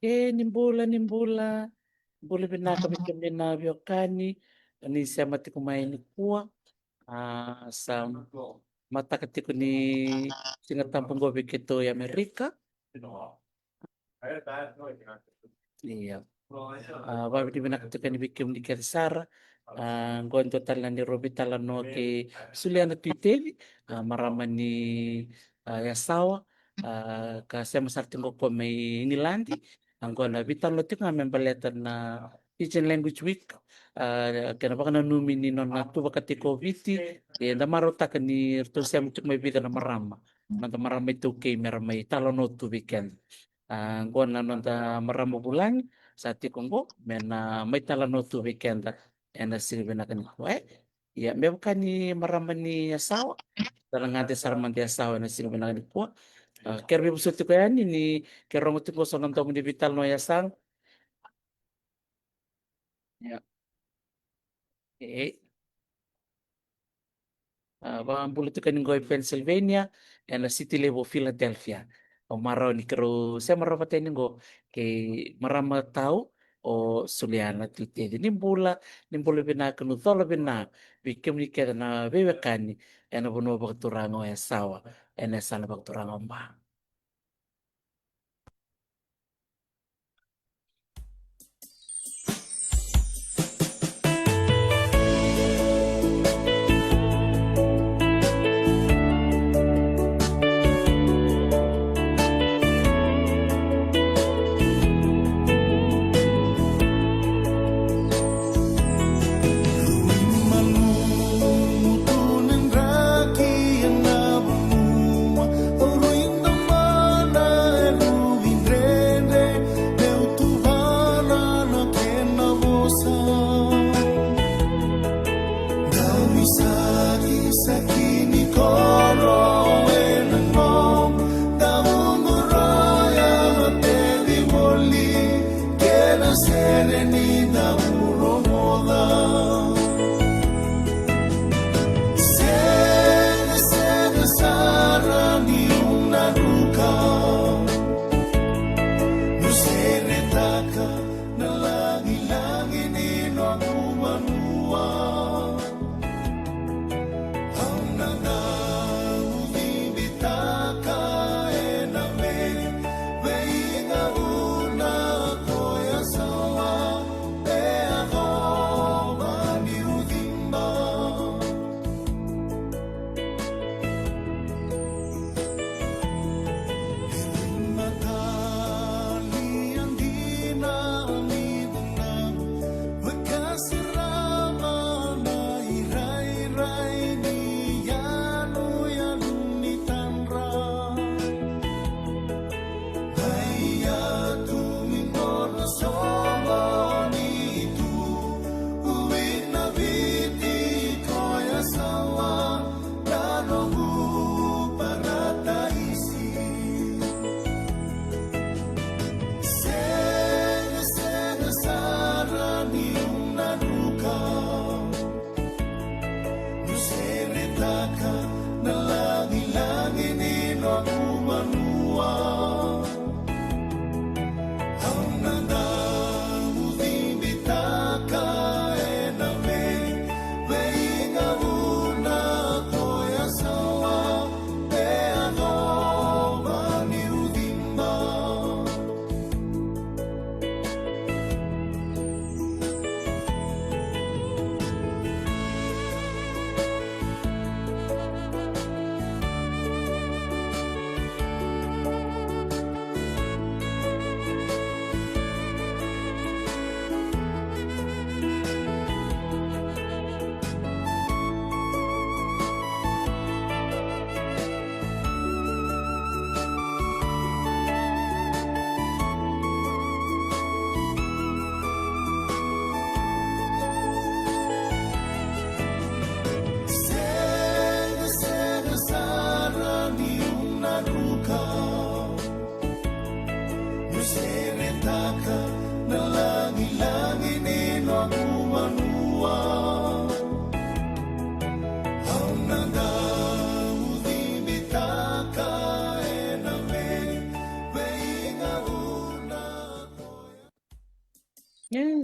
Nimbula mbula binaka bikambenavyo kani nisema tikumaini kuwa sa matakatiku ni singatampungo bikito ya Amerika. Iya. Babi di binakatukan ni bikim di Kersara. Ngon total na ni Robi talano ke suliana tuiteli marama ni yasawa kasi masarting ko may nilandi anggo na bitan lo tinga membaleta na teaching language week kena baka nanumi ni non na tuba kati covid na marota ka ni tul siya mutuk may bida na marama nanta marama ito kay meramay talano tu weekend anggo na nanta marama bulan sa tikonggo mena may talano tu weekend ena silbi na kaniko ya meron ka ni marama ni asawa talagang ate sarman di asawa na silbi na kaniko kerbi busuti ko yan ini kerong uti ko sa nantong ni vital no yasang ya eh bang buluti kan ngoy Pennsylvania and the city level Philadelphia o maraw ni kero saya maraw paten ngo ke marama tao o suliana tite ni bula bina kanu tolo bina bikem ni keda na bebekani ena bono bakturango ya sawa ena sana bakturango ma.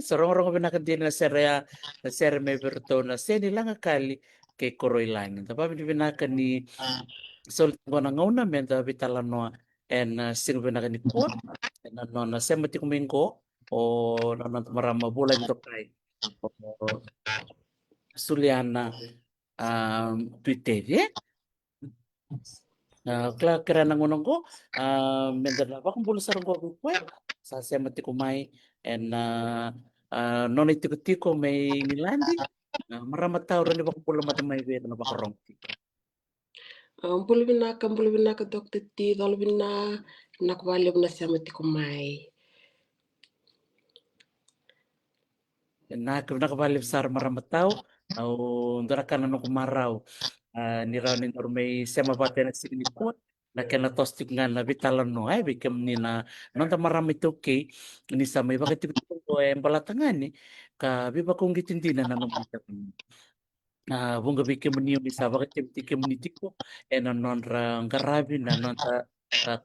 Sorong-rong pinakadili na sere may berto na seni lang akali kay koroilangin. Tapi pinakan ni sol ngona ngona menta bitalano en sino pinakan ni kuat en no na semati kumingo o no marama bulan to kai. O Suliana Twitter ya. Kla kera nangunong ko, menda na bakong bulo sarong ko kwe, sa semati kumay, and non itiko may nilandi, maramat tao rin bakong bulo matamay wet na bakarong. Mbulu vinaka Dr. T, dolo vina nakuvali vina siamati kumai. Nakabalib sar maramat tao, au ndarakan ano kumaraw, ni raw ni may sema bate na signi kuat, na kena tostik nga na bitalan no ay bikem ni na nonta marami to kay ni sa may bakit ko balatangan ni ka biba kong gitindinan na nung bunga bikem ni yung isa bakit tikem ni tiko non ra garabi na non ta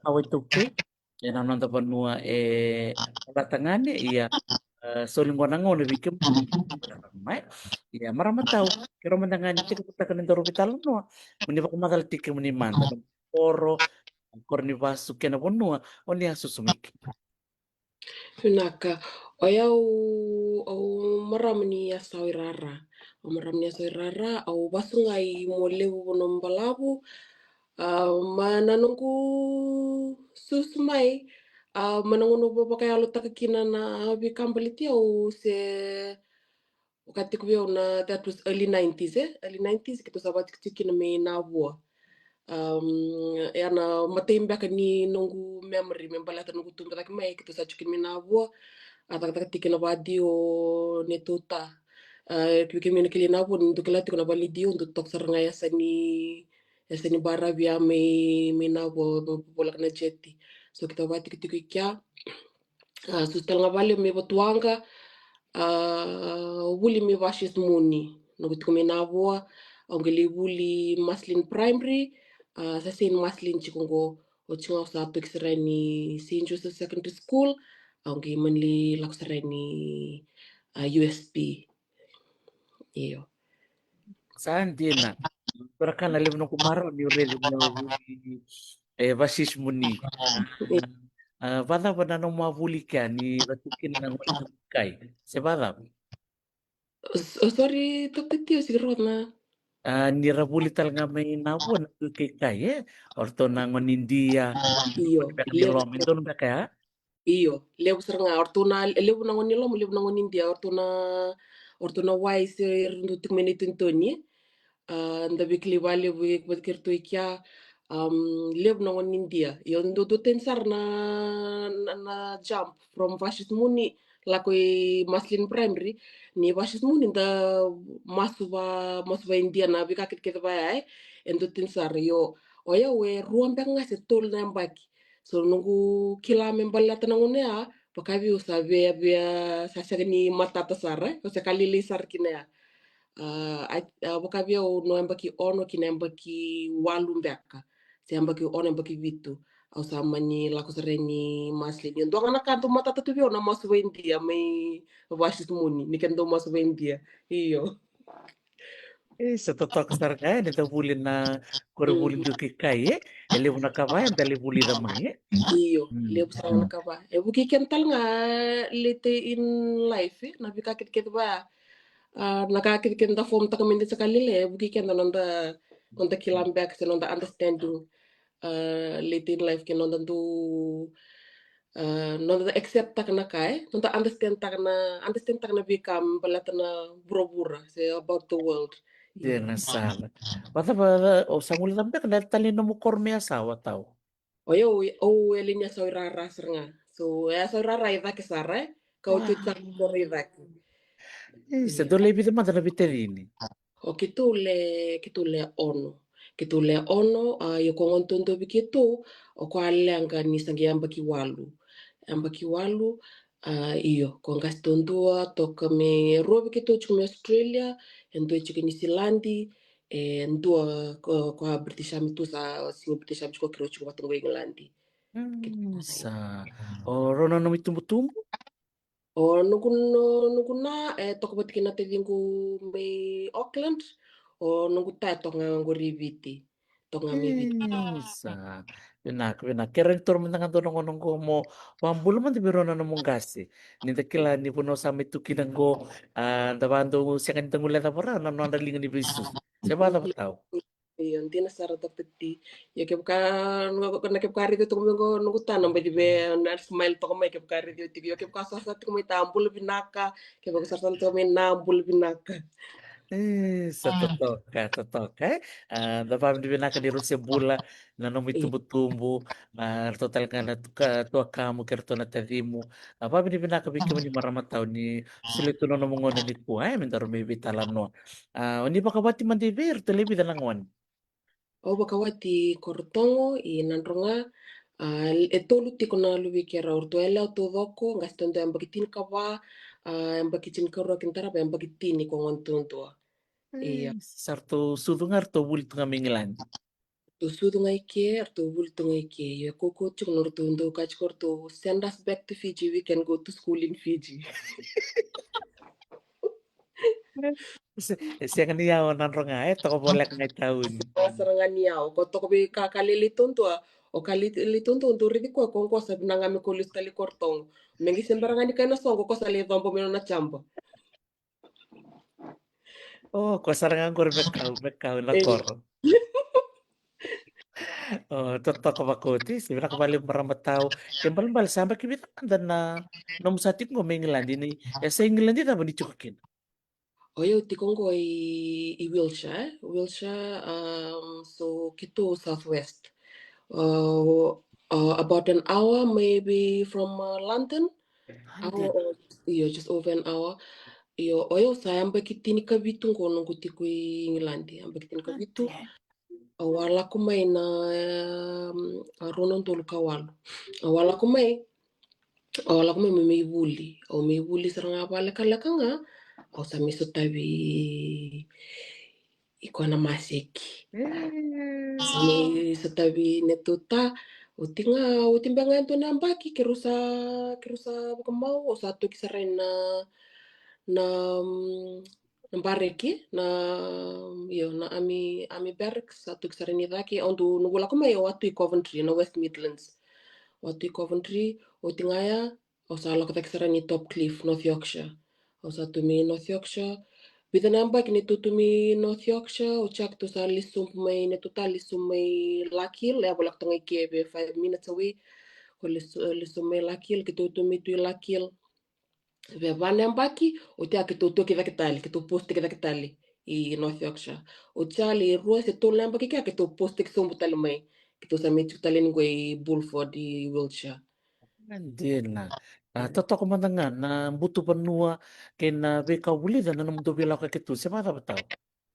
kaway to kay non ta panua balatangan ni iya soling wanang ngono bikem mai ya maramat tahu kira mendangan cek kita kan ndoro vital no meni ba kumagal tikem ni manta poro korni basu kena bonua oni asusumik. Vinaka, oya au maram ni asawi rara. Au maram ni asawi rara, au basungai molewu bonom balabu, mananungku susmai, manangono babakai alu takakina na bikambalitia au se wakati kuwa na that was early 90s early 90s kita sabat tikina me na bua yana matembaka ni nungu memory membalata nungu tumba tak mai kita sa chukin me na bua atak tikina wadi o netuta kuike me kili na bua ndu kala tikina bali dio ndu tok saranga ya sani bara via me na bua bola kana jeti so kita wati kya sustel nga vale me batuanga wuli mi vashis muni nugut kumi na voa ongeli wuli maslin primary sa sen maslin chikungo o chinga sa to kisrani St. Joseph Secondary School ongi manli laksarani USP iyo Saan din na berakan alim no kumaro ni red no basis muni bada bada no mavuli ka ni batukin ng kay sebada sorry tok tio sigurot na ni rabuli talaga may nabuan kay kay orto nang manindia iyo ni lew Romin doon ba kaya. iyo lew saranga ortuna lew na ngoni lom lew na ngoni india ortuna wise rundu tikmeni tintoni ndabi klivali wik bakir tu ikya leb na ngon India yon do tensar na jump from Vashis Muni lakoi Maslin Primary ni Vashis Muni da masuba India na bika kit ba ai endo tensar yo oya we ruambe nga se tol na mbaki so nungu kila membala tanangune a pakavi usabe abia sasa ni matata sara o se kalili sar kinea wakavia no embaki ono kina embaki walu mbeka se embaki ono embaki vitu au samani lakusareni masli ni ndo ngana kanto mata tatu vio na masu India mai vashis muni ni kendo masu India iyo Sa totoo kasarga nito bulin na kore bulin do kay kay ele mo nakabayan dali buli na mga iyo Hmm. lep sarang nakaba e buki kental nga lete in life na bika kit ba nakakit kenda form ta kami sa kalile buki kenda nanda nanda kilambek sa nanda understanding late in life kin nonda do nonda accept tak na kai nonda understand tak na become balata na bura say about the world Di iyo na sala. Bata ba o sa muli tambe kada talino mo korme asawa tao. oyo o elinya sa rara nga so ya sa rara ida ke sare ka utu Wah, tak ko ida sa dole bita madana biterini. o kitule ono kitule ono yo kongon tondo bikitu o ko alle anga ni sangi amba ki walu iyo ko ngas tondua toka me robi kitu chume Australia endo chike ni Silandi ndua ko British am tu sa sing British am ko kiro chuko batungo Englandi Sa o rono no mitumbo-tumbo. O nunggu na toko batikina te vingu may Auckland o nunggu ta tok ngango riviti tok ngami viti. Sa pinak keren tur mentangan to nongo mo wambulu man tibiro na mong gasi ni takila ni puno sa may tukinan go tabando siya tangulan na para na nanda lingan ni bisu siya ba tahu. Iya, ntina sara tok tati. Ya kep ka na kep kari tok nunggu tanam ba dibe na smile tok mai kep kari tok yo kep ka sa tok mai tambul binaka kep ka sa tok mai nambul binaka. Totoka, dapat dibinakan di Rusia bula na nomi Iya. tumbu-tumbu total kana tua kamu kerto na tadimu apa dibinakan bikin ni marama tau ni sulit no ngona ni kuai mentar mi bitalan no oni pakabati man di ber telebi dalangon O bakawati kortongo i nandronga e tolu tiko na luwi kera orto ela o to doko ngas tondo yang bagitin kawa yang bagitin karo kintara yang bagitini ko ngontonto. Iya. sarto sudungar to bulit ngamingilan To sudu ngai ke to bul to ngai ke ya koko chuk nor to ndo kach kor to send us back to Fiji, we can go to school in Fiji. siya kaniya nanro nga toko bolak ngay taon Serangan niao ko to ko be kaliliton to o kaliliton to ridi ko ko sa nangami ko list kali kortong mengi sembarangan ni kana songo ko sa le dombo meno na chamba. oh kosarangan ko bekaw na Eh, koro. Oh, totoo ka makuti. Sibira ka bali maramatao. Kembal sampai kita kan na nom satit mo may England ini. Ya sa England din naman ichukin. o yo tikongo i Wilshire, so kito southwest. About an hour maybe from London. Hour Ande. or yeah, just over an hour. Iyo, oyo sa amba kitini ka vitu ngono kuti ku England. Amba kitini ka vitu. Ande. Awala ko may na ronon tolu kawalo. Awala ko may may wuli. O may wuli sa nga bala kalaka nga. O sa miso tabi iko na maseki. Sa may sa tabi netuta. Uti nga ito na ambaki kirusa bakamau o sa ito kisaray na bareki na yo na ami barracks sa tuk saranidaki ondu nugula ko may watu i Coventry na West Midlands watu i Coventry o tingaya o sa ala kata kisarani Top Cliff North Yorkshire o sa tumi North Yorkshire bitan amba kini tutumi North Yorkshire o chak to sa lisum may Lakil ya bolak tongai kebe 5 minutes away o lisum may Lakil kitutumi tu Lakil Vevana ambaki utia kitutu kitali kitu post kitali i North Yorkshire utiali rua se tola ambaki kia kitu post kisumbu tali mai kitu sami tali ni i Bulford i Wiltshire. Ande na. Totoo ko man na buto panua kay na beka uli na naman to bilaw ka kitu. Siya ba tao?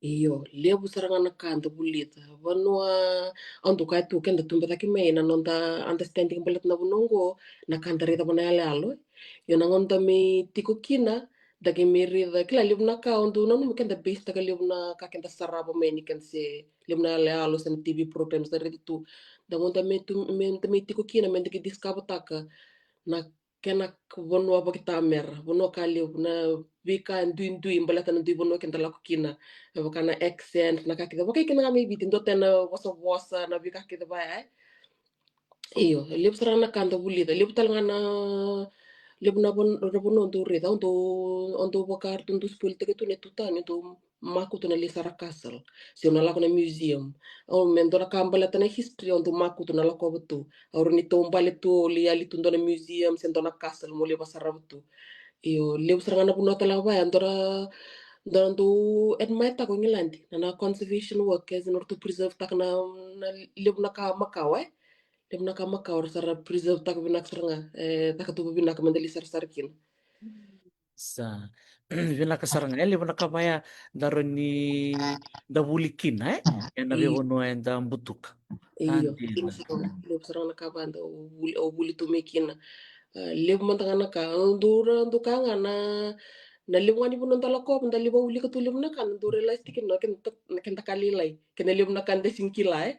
Iyo, lebu sarangana kanda bulita. Vanua andu kai tu kenda tumba taki mai na nonda understanding balat na bunongo na kanda rita bana yale alo. Yo na ngonda mi tiko kina dagi mi rida kila lebu na ka andu nonu mi kenda base taka lebu na ka kenda saraba mai ni kan se lebu na yale alo sen TV programs da rita tu. Da ngonda mi tiko kina mi dagi discover taka na kena vonua baki tamer vonua kali na vika ndui mbalata ndui vonua kenda lako kina kana accent na kakita baka kina kami bitin do tena wasa wasa na vika kita ba ai iyo lip sarana kanda bulida lip talangana lip na bon on do reda on do bakar tundu spul teke tu netutani tu maku tu na lisara castle si ona lako na museum o mendora kambala tana history on do maku tu na lako betu aur ni to mbale tu li ali tu na museum sen na castle mo le basara betu iyo lip sarana buno tala ba andora dandu admire ta ko ngilandi na conservation workers in order to preserve tak na lip na ka makaw lip na ka makaw sara preserve tak binak saranga tak tu binak mandali sar sarkin. Sa yun nakasarang eli mo nakabaya daron ni dabulikin yan Iyo, nabibuno yan da butuk. iyo. Ande na. Lip sarang na ka banda o buli tu mekina. Lip man tanga ka ndura nduka nga na lip ngani punon talako punda lip uli ka tulim na kan ndure lai stikin no ken takalilay ken lip na kan desing kilay.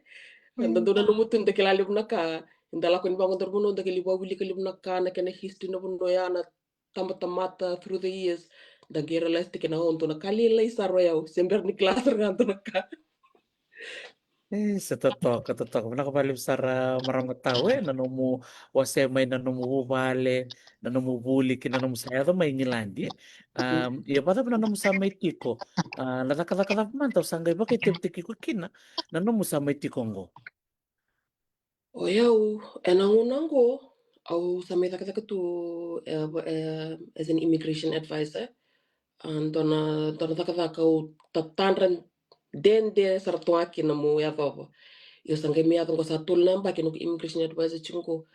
Hmm. Nandun na lumutun da kilalib na ka. Indala ko ni bangon dormo no da kiliba wili kalib na ka na kena history na bundo yana tamata through the years. Da gera les tikina onto na kalila isaro yao. Sember ni klasar nganto na ka. Sa totoo, katotoo. Nakabalik sa maraming tao nanomu wase may nanumuhubale, nanumubuli kinanum saya may ngilandi. Iya pada nanomu sa may tiko. Nadakadakadap man tau sanggay bakit tiki ko kina nanomu sa may tikongo. O yao, enangunango, au samay takataka tu as an immigration advisor. Dona takataka o tatandran dende sartuaki na mo yatova. Yo sangay mi yatong ko sa tulnam pa kinuk immigration advisor chungo.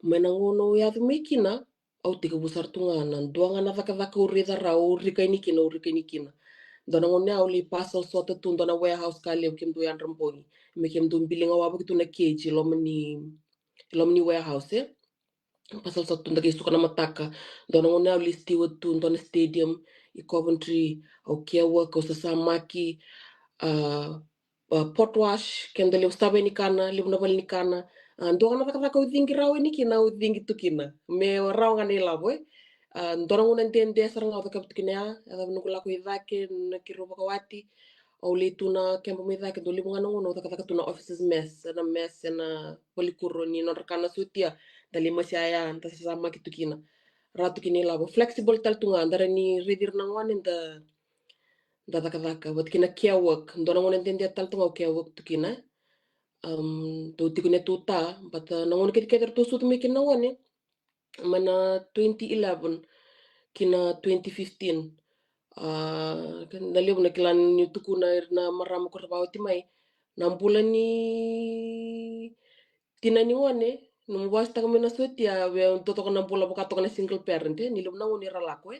Menangono yatu mekina au tika busar tunga nan duanga na takataka o rida ra o rikainikina. Dona ngone au li pasal sota tun dona warehouse kali o kim du yan rampongi. Me kim du bilinga wabu kitu na keji lomni warehouse pasal sota tun dagi suka na mataka. Dona ngone au li steward tun dona stadium i Coventry au care work au sasamaki uh, pot wash ken dali ustabe ni kana libu na bali ni kana. Ndonga na takataka o dingi rawe ni kina o dingi tukina. Me raw ngani labo ndorong unan dende sarang au takap tukina ada nukula ko idake na kiroba kawati au le tuna kempo mi idake do libu ngana ngono takataka tuna offices mess na polikuro ni no rakana sutia dali masaya anta sama kitukina ratu kini labo flexible tal tunga andara ni redir nangwan inda da takataka wat kina care work ndorong unan dende tal tunga care work tukina to tikune tuta but nangon kit keter to sut mi kinawani mana 2011 kina 2015 naliu na kilan ni tuku na marama ko rabaw timay na bulan ni tinaniwane nung was ta kami na sutia we toto ko na bula buka to na single parent nilum na ngoni ralako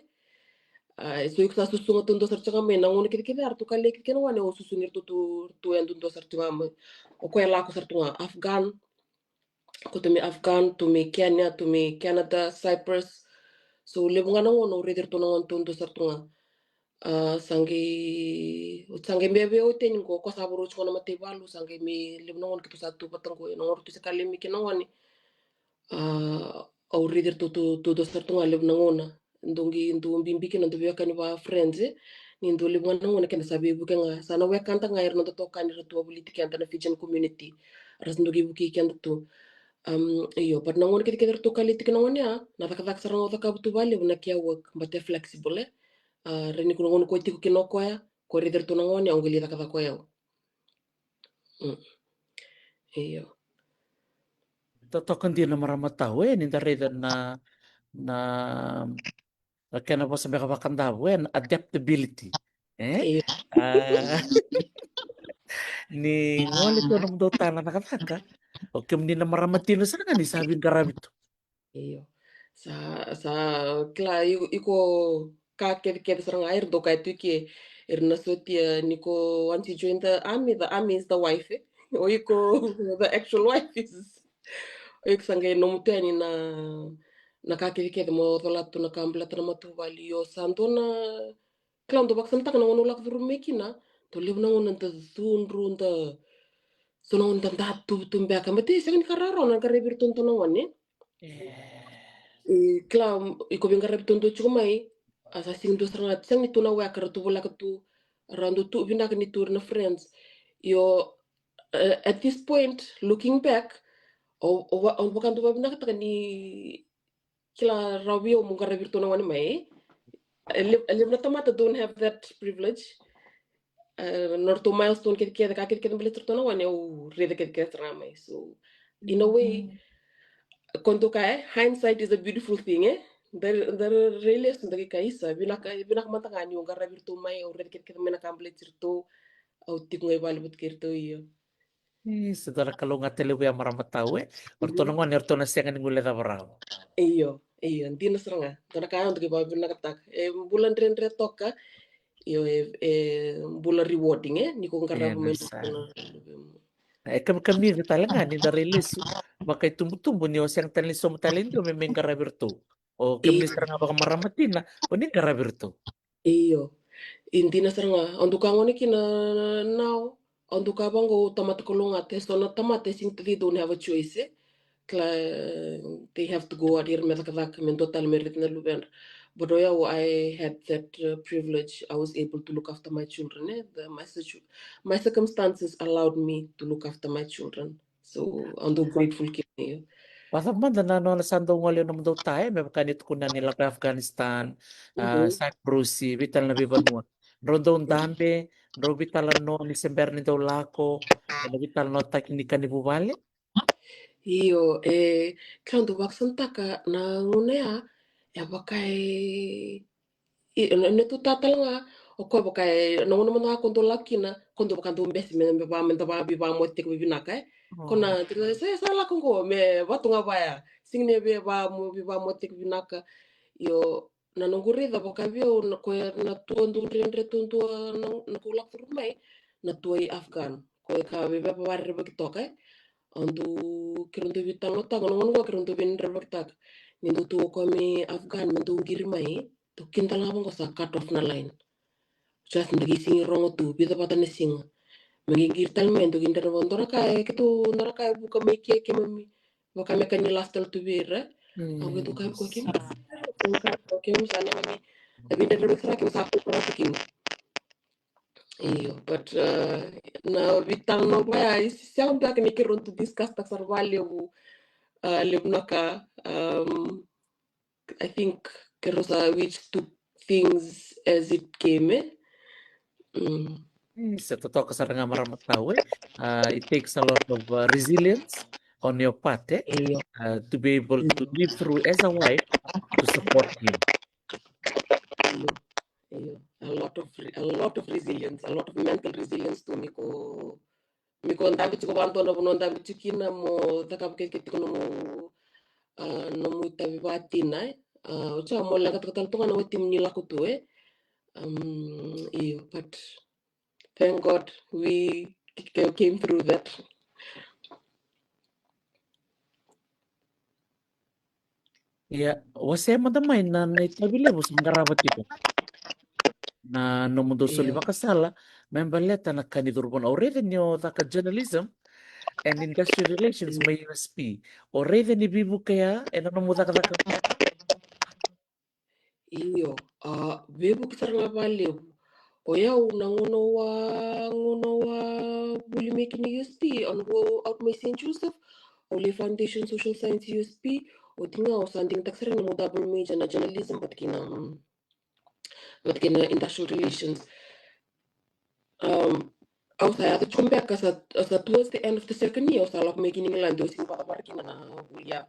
so yuk sa susunga tundo sa tsanga me na ngoni kit kit artu kale kit kena wane o susungir tu yan tundo sa tsanga me o ko lako sa tunga Afghan ko to me Afghan to me Kenya to me Canada Cyprus so lebunga na ngono redir to na ngon tundo sa tunga sange bebe o ten ko ko saburo chona mate balu sange mi lebno ngon kitu satu patang ko no ortu sekali mi kinawani au rider tu do sartu ngale ngona ndongi ndu bimbi kina ndu yakani ba friends ni ndu lebno ngona kena sabi buke nga sana we kanta nga irno to kan ratu politik anta na Fijian community ras ndu buki kenda tu iyo pat nangon kiti kiti to kali tikna ya na tak sarang o takabutu bali na kia work mbate flexible reni kuno ngono ko tiku kinoko ya ko rider to nangoni ang gili takata ko yaw iyo Totoo hindi na maraming tao ninda reda na kaya na po sa mga kakandaw adaptability. iyo Ah, ni ngoli to nung do tala nakataka. O kim ni na maramatino sa nga ni sabing karabito. iyo sa kla iko ka kedi sarang air do kay tuki irna sotia niko once you join the army is the wife o iko the actual wife is o iko sangay nomuteni na ka kedi mo tolatu na kambla na matubali yo sandona klan do baksan tak na ngono lak duru mekina to liv na ngono ta zunru nda so na ngono ta tu tumbe akamete sa ni kararo na karebir tonto na ngone kla iko bin karab tonto chumai asa sing do srangat sang ni tuna wa kar tu bola tu rando tu bindak ni tur na friends yo at this point looking back o bakan tu babina ka ni kila rawio mo karabir tonto na ngone mai live na tamata don't have that privilege norto milestone kit kit beli tertona wane o rede kit ramai so in a way konto kai hindsight is a beautiful thing dar really sundagi kaisa binak mata ngani o garra virtu mai o rede kit mena kamble tirto au tikungai balibut kirto iyo Saudara kalau nggak tele ya maramat tahu orto nongon orto na siya nga nguleta parao. iyo hindi na saranga tona kaya untuk iba binakatak bulan ren toka iyo bulan rewarding niko garra Ayan, men nasa. Kami talaga ni da release makay tumbo niyo siyang taliso mo talento may garabirto. O kami sarang nga baka maramatin na o ni garabirto. iyo hindi na saranga onduka ngoni kina now onduka bango tamata kolonga te so na tamate sing they don't have a choice Kla, they have to go adir me tak men total merit na luben But I had that privilege. I was able to look after my children. My circumstances allowed me to look after my children. So I'm grateful. Pasamanda na no nasando ngolyo naman daw tayo may kanit ko na nila ka Afghanistan Cyprus vital na bibanua rondo dambe ro vital no ni sember ni daw lako na vital no tak ni kanibubale Iyo, kando waksantaka na ngunea, bakai ne tu tatal nga o ko bakai no no na kondo lakina kondo bakanto mbesi me me ba mo tek bi naka kona tira sa la kongo me watu nga baya singne be ba mo tek bi naka yo na nunguri da bakai bio na ko na tuondu rendre tuntu na ko lak rumai na tuai afghan ko ka be ba barre ba kitoka andu kironto vital no ta ngono ngo kironto bin rebak nindu tu ko mi afghan mentu girmai to kinta la bongo sa cut off na line just ndigi sing rongo tu bida patane sing magi girtal men to kinta no ndora ka ke tu ndora ka buka me ke mami baka me kan lastal tu bira au ke tu ka ko kim ko kim sana mami abinda rebak sa kim sa ko kim iyo but na vital no baya sound like ni kiron to discuss ta sarvale lebnaka I think Kerosa which took things as it came. sa totoo kasaranga maramat tao it takes a lot of resilience on your part Iyo. to be able to live through as a wife to support him Iyo. Iyo. A lot of resilience, a lot of mental resilience to miko ndambi chiko bantu na bono ndambi chikina mo takap ke kitiko no mo tabi batina ucha mo lagat katal tunga na wetim nila kutu iyo but thank God we came through that. ya wasema damay na naitabile mo sa ngarabat ito na no mundo Iyo. sulima kasala membaleta na kanidurban already nyo taka journalism and industrial relations may USP already ni bibu kaya ano mo taka Iyo, bebu kisaranga valeu. Oya nguno wa buli making USP on go out my St. Joseph, Ole Foundation Social Science USP, o tinga o sanding taxere na mo double major na journalism but kina industrial relations. Au saya tu chumbe asa towards the end of the second year, sa lak making England o sing para kina na bulia.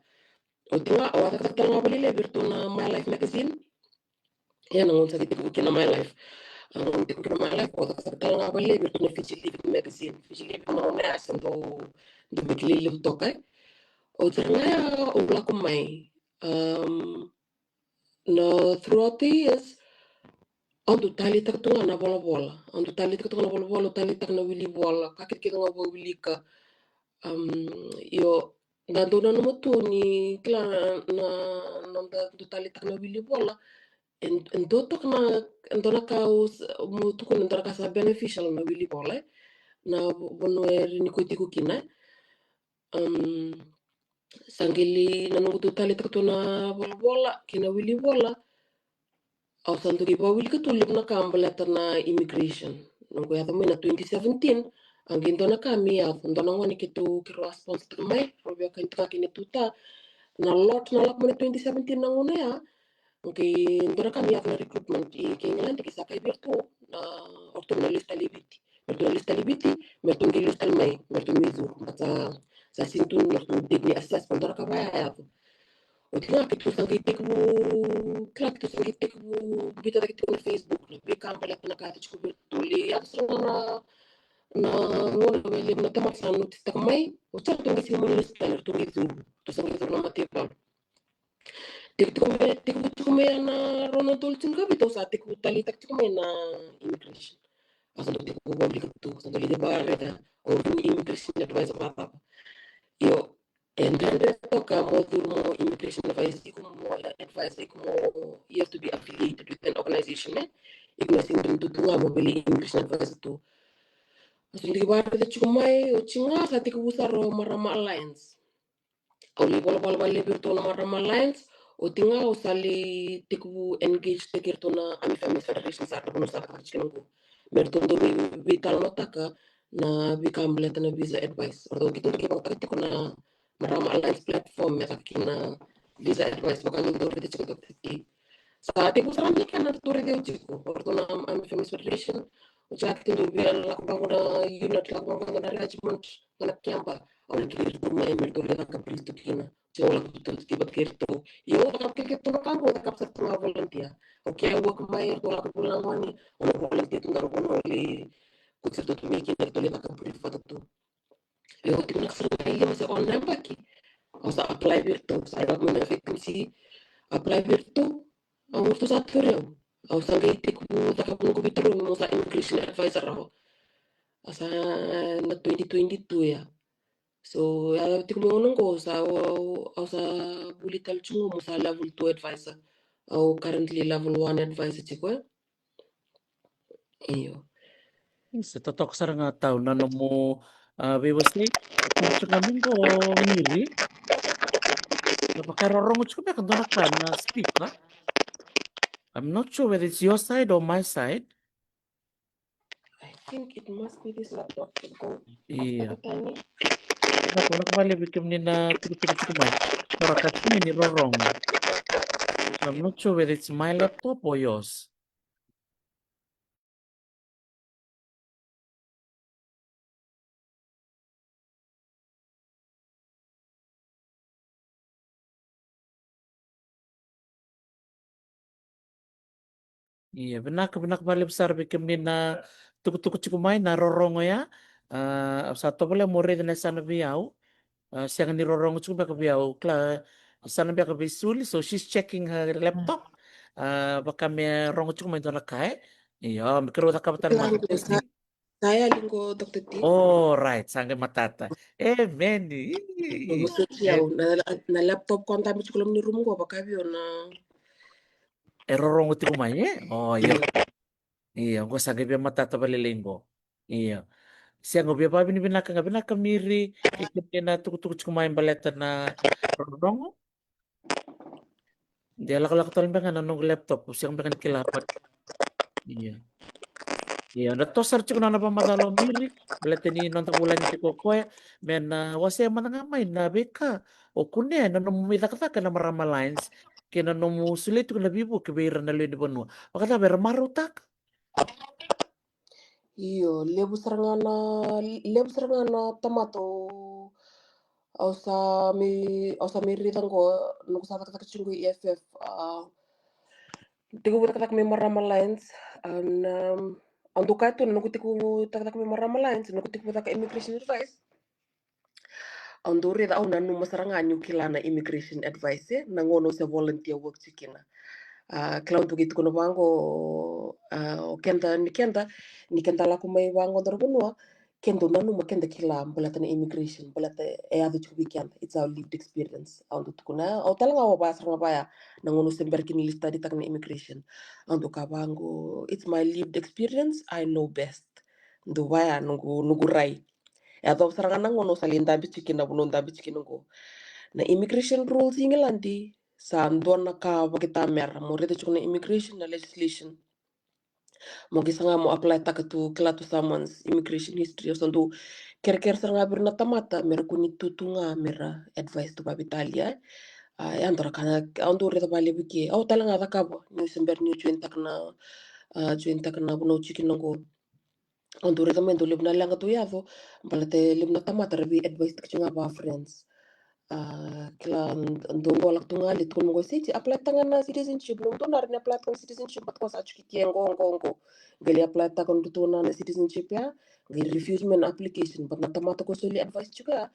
O tinga o ata katanga balile virtu na My Life magazine. Yan ang unsa giti ko kina My Life. Ang hindi ko kina My Life o kasaktal nga bali virtu na Fiji Living magazine. Fiji Living mo na asan do mikilili to kay. O tanga o wala ko may na throughout the years andu tali tak tunga na bola. Andu tali tak tunga na bola, tali tak na wili bola. Kakit kita nga wili ka yo nando na mo tu ni kila na nanda tali tak na wili bola. Ndotok na ndona kaus mo tukun ndona kasa beneficial na wili bola na bono ni ko tiku kina sangili na nungu tali tak na bola kina wili bola au santo ki ba wili katulip na kambalata na immigration nungu yata mo na 2017 ang ndona kami ya ndona ngani kitu kiro sponsor mai robia kan kini tuta na lot na lak mo 2017 na nguna ya Okay, ndora kami na recruitment Kenya di kisa kay Berto na orto na lista libiti merto ngi lista may merto mizu sa sintu merto digni assess ndora ka baya ya o tina kitu sangi tekbu krak kitu sangi tekbu bita da kitu na Facebook na be kam pala na ka tiku Berto li ya na ngona wele na tamak sa notis tak may o charto ngi simu lista merto mizu to sangi na matibal Tikkume na Ronald Dolcin ka bitaw sa tikku talitak tikkume na immigration. Asando tikku public tu, asando lide barreta o immigration advisor mapa. Yo, and then to ka mo mo immigration advisor mo you have to be affiliated with an organization Iku sing tu mo beli immigration advisor tu. Asando lide barreta tikkumai o chinga sa tikku busar Marama Alliance. Oli bola virtual Marama Alliance O tinga usali tiku engage tekirto na ami Families Federation sa kuno sa kachilungu. Mertondo vital notaka na bikambleta na visa advice. Ordo gitu kita tiku na marama alliance platform ya kina visa advice baka ngi dor tiku titi. Sa tiku sarang kan na tore de chiku. Ordo na ami Families Federation Ucak tindu biar lakukan na unit lakukan na arrangement na kiamba. Orang kiri tu mai mertondo na kapristo kina. Jola betul tiba kirto yo takap kikit tu makambo takap sa tunga volunteer okay work mai to la pulang mani ono volunteer tu ngaro ono li kutsa tu miki na to le takap brief foto tu yo tu nak sura ile masa online paki o sa apply virtu sa government vacancy apply virtu o tu sa tureo o sa gate ku takap ko bitro mo sa immigration advisor ako asa na 2022 ya. So, tiku ko sa bulital chungo mo sa level 2 advisor. Au currently level 1 advisor chiko. Iyo. Sa totok sarang nga tao na mo bebasay kami ko miri napakarorong ko ba kanto na speak ka. I'm not sure whether it's your side or my side. I think it must be this laptop. Iya. Tani. Ako nakabali bikim ni na tuko man. Narakat ko ni rorong. So I'm not sure whether it's my laptop or yours. Iya, benak bali besar bikim ni na tuko cukup main na rorongo ya. Satu boleh murid na sana biau. Siang ni rorongo cukup ka biau. Kla sana biau ka bisuli. So she's checking her laptop. Baka may rongo cukup main doon kai. Iya, mikro ta kapitan Lango mag-testing. saya linggo Dr. T. Oh, right. Sangga matata. Many. Gusto siya na laptop ko ang tabi ko lang ni room ko baka yun na Rorongo ti kumain. Oh, iya. Iya, gua sangga biar matata bali linggo. Iya. Siya ngo biya babi ni binaka miri ikip na tuku kumain baleta na rodong. Dia lak tolong bengan nang laptop siang bengan kilapat. Iya. Iya, na to search ko na pamadalo miri. Baleta ni nonton bulan ni kokoy men wasi man nga may na beka. O kunya na no mumita ka na marama lines. Kina no musulit ko na bibu kibira na lini bonwa. Wakata ber marutak. iyo lebu serangana tomato ausa mi ritan ko no sa kata kachungu EFF tiku tak mi marama lines an duka tu no tiku tak mi marama lines no tiku tak immigration advice an do reda au nanu masaranga kilana immigration advice na ngono se volunteer work chikina cloud gitu kuno wango o kenta la kumai wango dar bunwa kendo nanu makenda kila balata na immigration balata e adu chubi kenta it's our lived experience andu tukuna o talanga wa basra ngabaya na ngono semberkin lista di takna immigration andu ka wango it's my lived experience I know best ndu waya nugu rai ya to saranga na ngono salinda bichikina bunonda bichikina ngo na immigration rules ingilandi sa ndona ka bakita mer mo rete chukuna immigration na legislation mo gisanga mo apply takatu klatu someone's immigration history so ndu ker saranga birna tamata mer kuni tutunga mera advice to babitalia ya ndora kana andu rete bale wiki au talanga takabo ni sember ni chuin takna buno chikinongo andu rete mendo libna langa tu yavo balate libna tamata rebi advice takchunga ba friends kila ndongo lak tunga lit kun ngo siti apply tangan na citizenship nung tunar ni apply tangan citizenship bat ko sa chukiti ngo gali apply tangan tutuna na citizenship ya gali refuse men application bat na tamata ko soli advice juga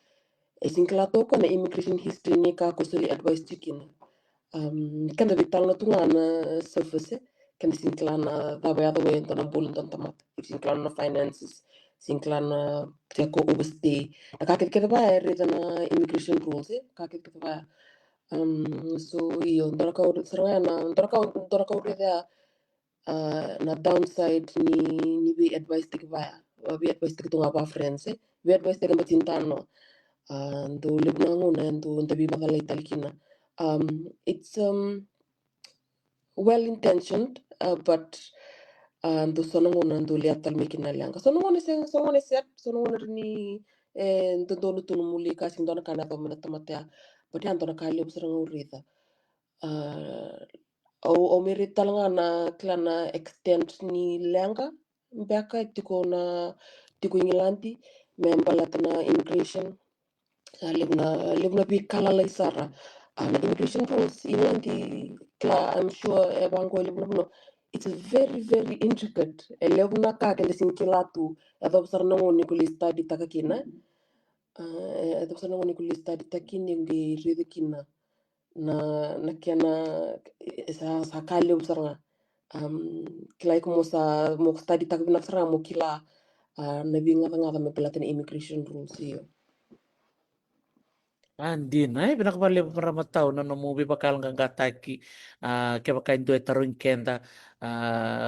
isin kala to ko na immigration history ni ka ko soli advice chikin kan da vital na tunga na surface kan isin kala na daba ya to wen to na bulun ton tamata isin kala na finances isin kala na ko overstay kakit kita ba rita na immigration rules kakit kita ba so iyo ndora ka urida na downside ni bi advice tik ba bi advice tik tunga ba friends bi advice tik mbatintano ndo libna nguna ndo ndabi bakala italkina It's well intentioned, but ndo sonongona ndo liatal mekina lianga sonongona set sonongona rini ndondo tunu muli kasi ndona kana to mena tamatea but yan ndona kali obsranga urida au merita langa na klana extend ni lianga mbeka tiko Ingilandi membalat na immigration lebna bi kalala isara na immigration rules Ingilandi kla I'm sure ebango lebna no it's very intricate lebna ka kende sinkilatu adab sarna ngoni kuli study takakina adab sarna ngoni kuli study takini ngi ridikina na kiana sa kali ubsaranga kila iko mo study takabina saranga mo kila nabi ngata me pelatan immigration rules iyo. Hindi na pinakabali para matao na namubi bakal nga gataki kaya bakain doy tarun kenda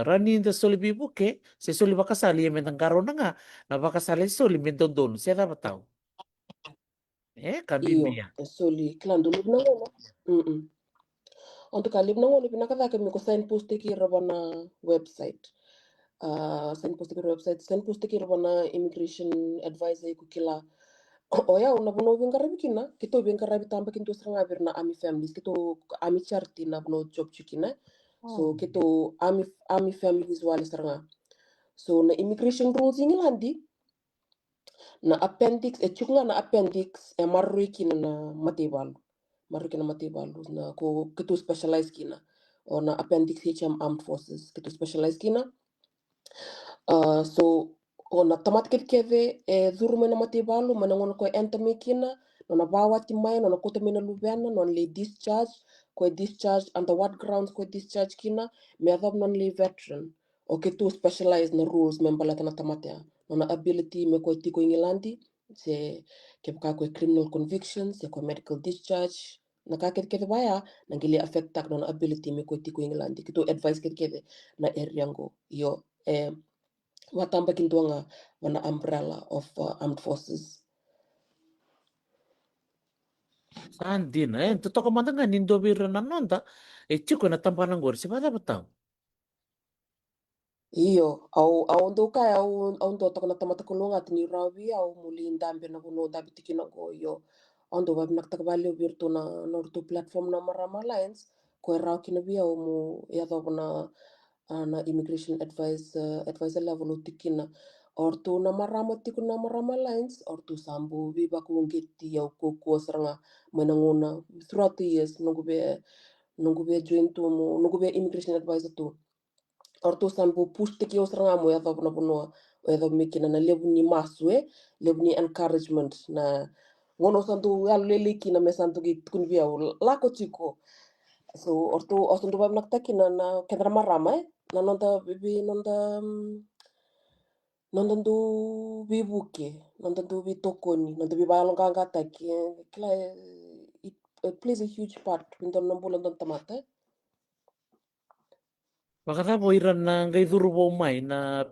rani da soli bibuke si soli bakasali yemen ang karo na nga na bakasali soli mendondon siya dapat tao kan Iyo bibiya soli kila ndo libna ngono onto ka libna ngono pinakata kami ko signpost ki rabana website signpost ki website signpost ki rabana immigration advisor ko kila oya una bono bingarabi kina kito bingarabi tamba kinto sanga birna ami families kito ami charity na bono job chukina so kito ami families wala sanga so na immigration rules ingilandi na appendix chuknga na appendix marui kina na matibalu na ko kito specialize kina o na appendix HM armed forces kito specialize kina so ona tamat keve dhuru mena matibalu mana ngona ko entame kina nona bawati mai nona kota mena lubena nona le discharge under what grounds ko discharge kina me adab non le veteran o ketu specialized na rules membala tana tamatea nona ability me ko tiko ingilandi se kepka ko criminal convictions se ko medical discharge na ka keve baya na ngili affect tak nona ability me ko tiko ingilandi ketu advice keve na area ngo yo watamba kintuanga wana umbrella of armed forces. hindi na totoo ka nga nindo biro na nonda chiko na tampanan gor siya dapat tao Iyo, au ndo kai au ndo takana tamata kulunga tini rawi au muli ndambe na kuno dabi tikina go yo. Au ndo babi naktakbali birtu na nortu platform na Marama Alliance ko raw kina bi au mu ya na immigration advisor level tikina ortu na Marama tiku na Marama Alliance ortu sambu bi baku ngeti au koko saranga menanguna throughout the years nungu be join tu mu nungu be immigration advisor tu orto sambu pushte ki osranga mo yadha na buno yadha mikina na lebu ni maswe lebu ni encouragement na ngono santu ya lele kina me santu ki kun biya lako chiko so orto osantu bab nakta kina na kedra marama na nonda bibi nonda ndu bibuke nonda ndu bitokoni nonda bibalonga ngata ki kila it plays a huge part in the nambulan tamata. Makata po iran na ngay durubo may na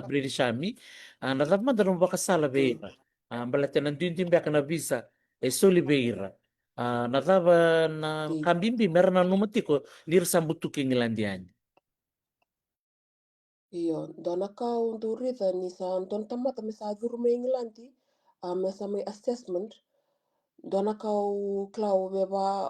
British Army. Natap man darong baka sala beira. Balate ng dintimbiak na visa. Soli beira. Natapa na kambimbi meron na numatiko lirsa butuking ilandian. Iyo, dona kau ndurida ni sa don tamata me sa dhuru me England me sa me assessment dona kau klau beba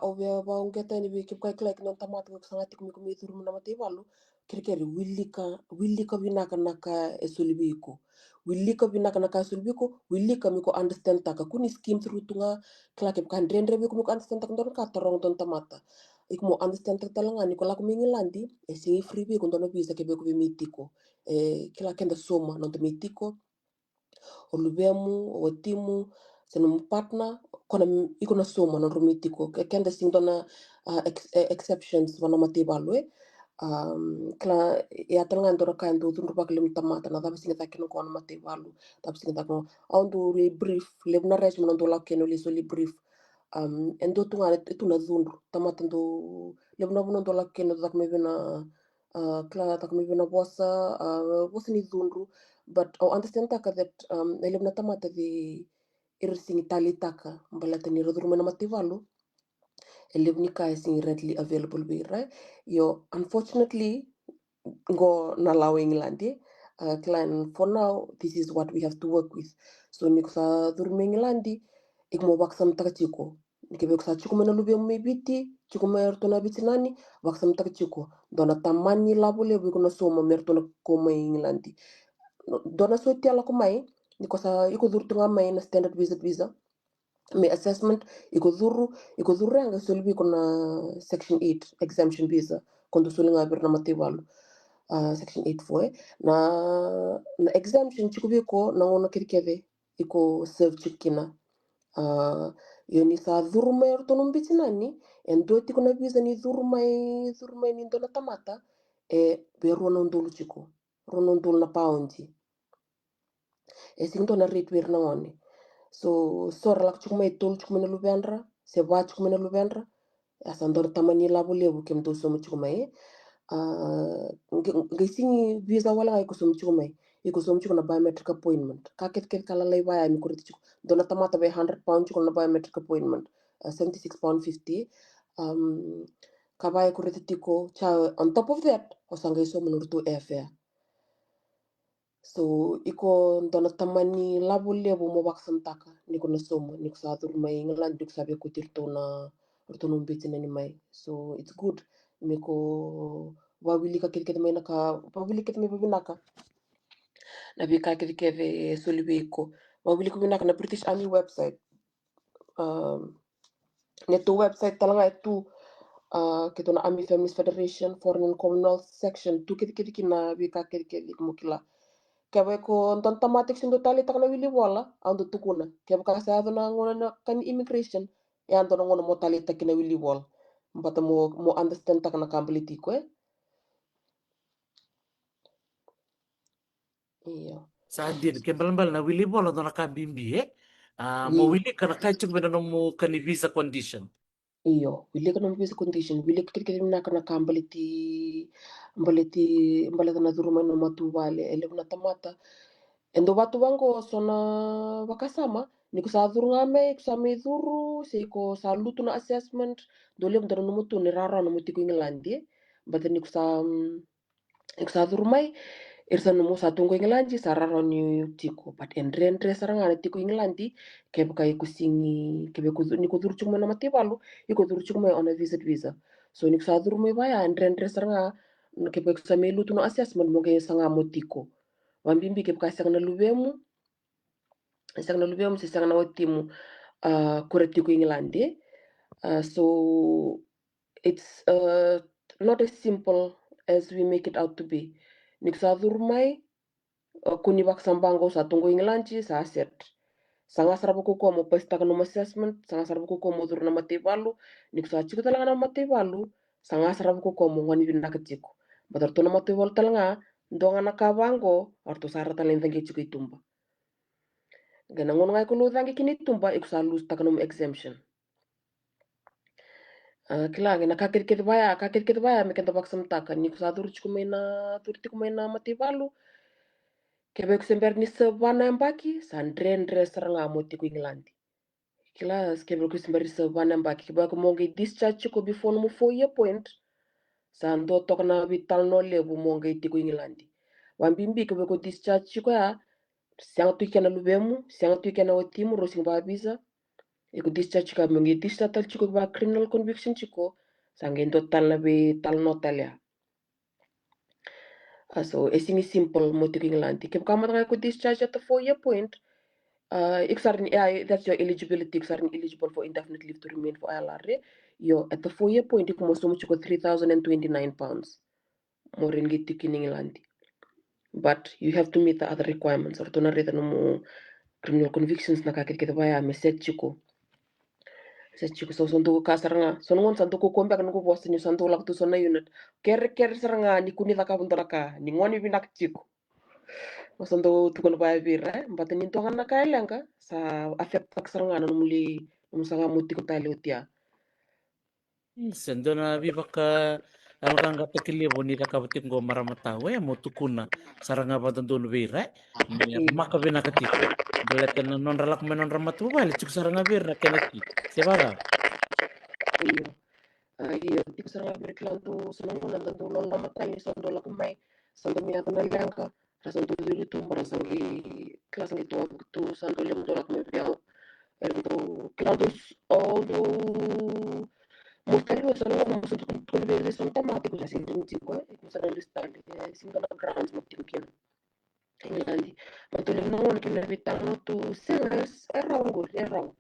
ungeta ni bi kip kai klai non tamata ko sanga tik mi ko mi dhuru na mati walu kirkeri willika binaka naka esulibiko willika binaka naka esulibiko willika mi ko understand taka kuni scheme through tunga kla kip kan rendre bi ko mi ko understand taka don ka torong don tamata ik mo understand taka talanga ni ko la ko mi ngilandi e singi free bi ko don bisa ke be ko bi mitiko kila kenda soma non mitiko o lubemu o timu seno partner kona ikona soma non mitiko kenda sing dona exceptions wana matibalu kla ya talanga ndora ka ndo tundu bak lem tamata na dabi singa takino ko na matibalu dabi singa takino au ndo le brief le na res mo ndo la keno le so le brief endo tunga tu na zundu tamata ndo le na ndo la keno tak me bena kla tak me bena bosa ni zundu but au understand taka that ele na tamata di irsingi tali taka mbala tani rodru mena mativalu elevnika is readily available way, right? Yo, unfortunately, go nalaw England. Clan, for now, this is what we have to work with. So niko sa durme England, igmo waksam takachiko. Nikibek sa chuko mena lube me biti, chuko mertona bitinani, waksam takachiko. Dona tamani labule wiko soma mertona koma England. Dona so tiala kumai, niko sa iko durtunga mai na standard visa. Me assessment iko dhuru anga sulbi kuna section 8 exemption visa kondo sulinga birna matiwalu section 8 foi na exemption chikubiko na ngono kirkeve iko serve chikina yoni sa dhuru mai ortono mbitinani en doti kuna visa ni dhuru mai ni ndona tamata be rona ndulu chiko rona ndulu na paundi sinto na rate wir na ngone. So sora lak chukuma itol chukuma na lubendra, se va chukuma na lubendra, asandor tamani labo lebu kem do somo chukuma ngisingi visa wala ngai kusum chukuma iko somo chukuna biometric appointment. Kaket ket kala lai baya mi kuriti chuk. Dona tamata be 100 pound chukuna biometric appointment, 76 pound 50. Kabaya kuriti tiko cha on top of that, osanga isomo nurtu airfare. So iko dona tamani labo lebo mo waksam taka niko na somo niko sa atur mai ngalan niko sabi ko tirto na orto nung bitin ni mai. So it's good miko wawili ka kirket mai naka wawili ket mai babinaka na bika kirkeve solibe ko wawili ko binaka na British Army website. Neto website talanga itu kito na Army Families Federation Foreign and Commonwealth section tu kiti na bika kirkeve mo kila kaya ko tamatik sindo tali tak na wili wala ando tukuna kaya ka sa na ngona na kan immigration ya ando na ngona mo tali tak na wili wala mbata mo understand tak na kambali tiko iya Sa adir kembal na wili bola na nakabimbi mo Yi- wili kana kachuk bena no mo kani visa condition. iyo wili ka visa condition wili ka kiti na kana kambali ti mbaleti na duruma no matu vale ele na tamata endo watu wango sona wakasama ni kusadhuru ngame kusame dhuru siko sa lutu na assessment dole mdana numutu ni rara na mutiko ingilandi bata ni kusadhuru mai irsa numu sa tungo ingilandi sa rara ni tiko butendre saranga na tiko ingilandi kebe kai kusingi kebe ni kudhuru chukuma na matibalu iko dhuru chukuma on a visit visa so ni kusadhuru mai bayaendre saranga kebe kusame lutu na assessment mo ke sanga motiko wambimbi kebe kai sanga na lubemu sisang na watimu kuratiku England. So it's not as simple as we make it out to be. Niksadurmai kuni baksambango sa tungo England sa set. Sanga sarabu ko mo pesta no assessment, sanga sarabu ko mo dur na matibalu, niksa chiku talanga na matibalu, sanga sarabu ko mo ngani bin nakatiko. Badar to na matibalu talanga ndonga nakabango arto sarata lendangi chiku itumba. Gana ngono ngai kuno dangi kini tumba iksa lose takanum exemption. Kila gana kakit baya me kenta baksam taka ni kusa dur chukumena turti kumena mativalu kebe kusember ni sabana mbaki sandrendre saranga moti ku England. Kila kebe kusember ni sabana mbaki kebe ko mongi discharge chuko before no 4 year point sando tokna vital no lebu mongi ti ku England. Wambimbi kebe ko discharge chuko ya siang tu kena lubemu siang tu kena otimu rosing babisa iku discharge ka mengi discharge tal chiko ba criminal conviction chiko sangen total na be tal notal ya so esini simple moti England kem kama ko discharge at the 4 year point that's your eligibility iksarin eligible for indefinite leave to remain for ILR yo at the 4 year point iku mosomo chiko 3,029 pounds more ringgit tikin England but you have to meet the other requirements or to na reta no criminal convictions na kakit kita baya me set chiko so sonto kasaranga sonongon santo ko kombe kan ko poste ni santo lak tu sona unit ker saranga ni kuni taka buntalaka ni ngoni binak chiko santo tu kono baya vira mbate ni to kana kailenga sa affect tak saranga no muli musanga muti ko tali utia Sendo na viva ka amaganga tekili boni ka kabatik ngo maramatawe mo tukuna saranga badandun vira maka bina katiko balatan non ralak menon ramatu bali cuk saranga vira kenaki sebaga Iyo. Iyo, tipo sarà berkelando sono una da dolo la mattina sono dola come sono mia con l'anca, sono due di tu, ma sono che classe di tu sono le dola come piano. Ergo, clados all mostrare sono come sono delle sono tematiche, cioè si identico, e come sono le stelle, singolo grounds, ma più che England. Ma tu non che ne abitano tu singers, erro.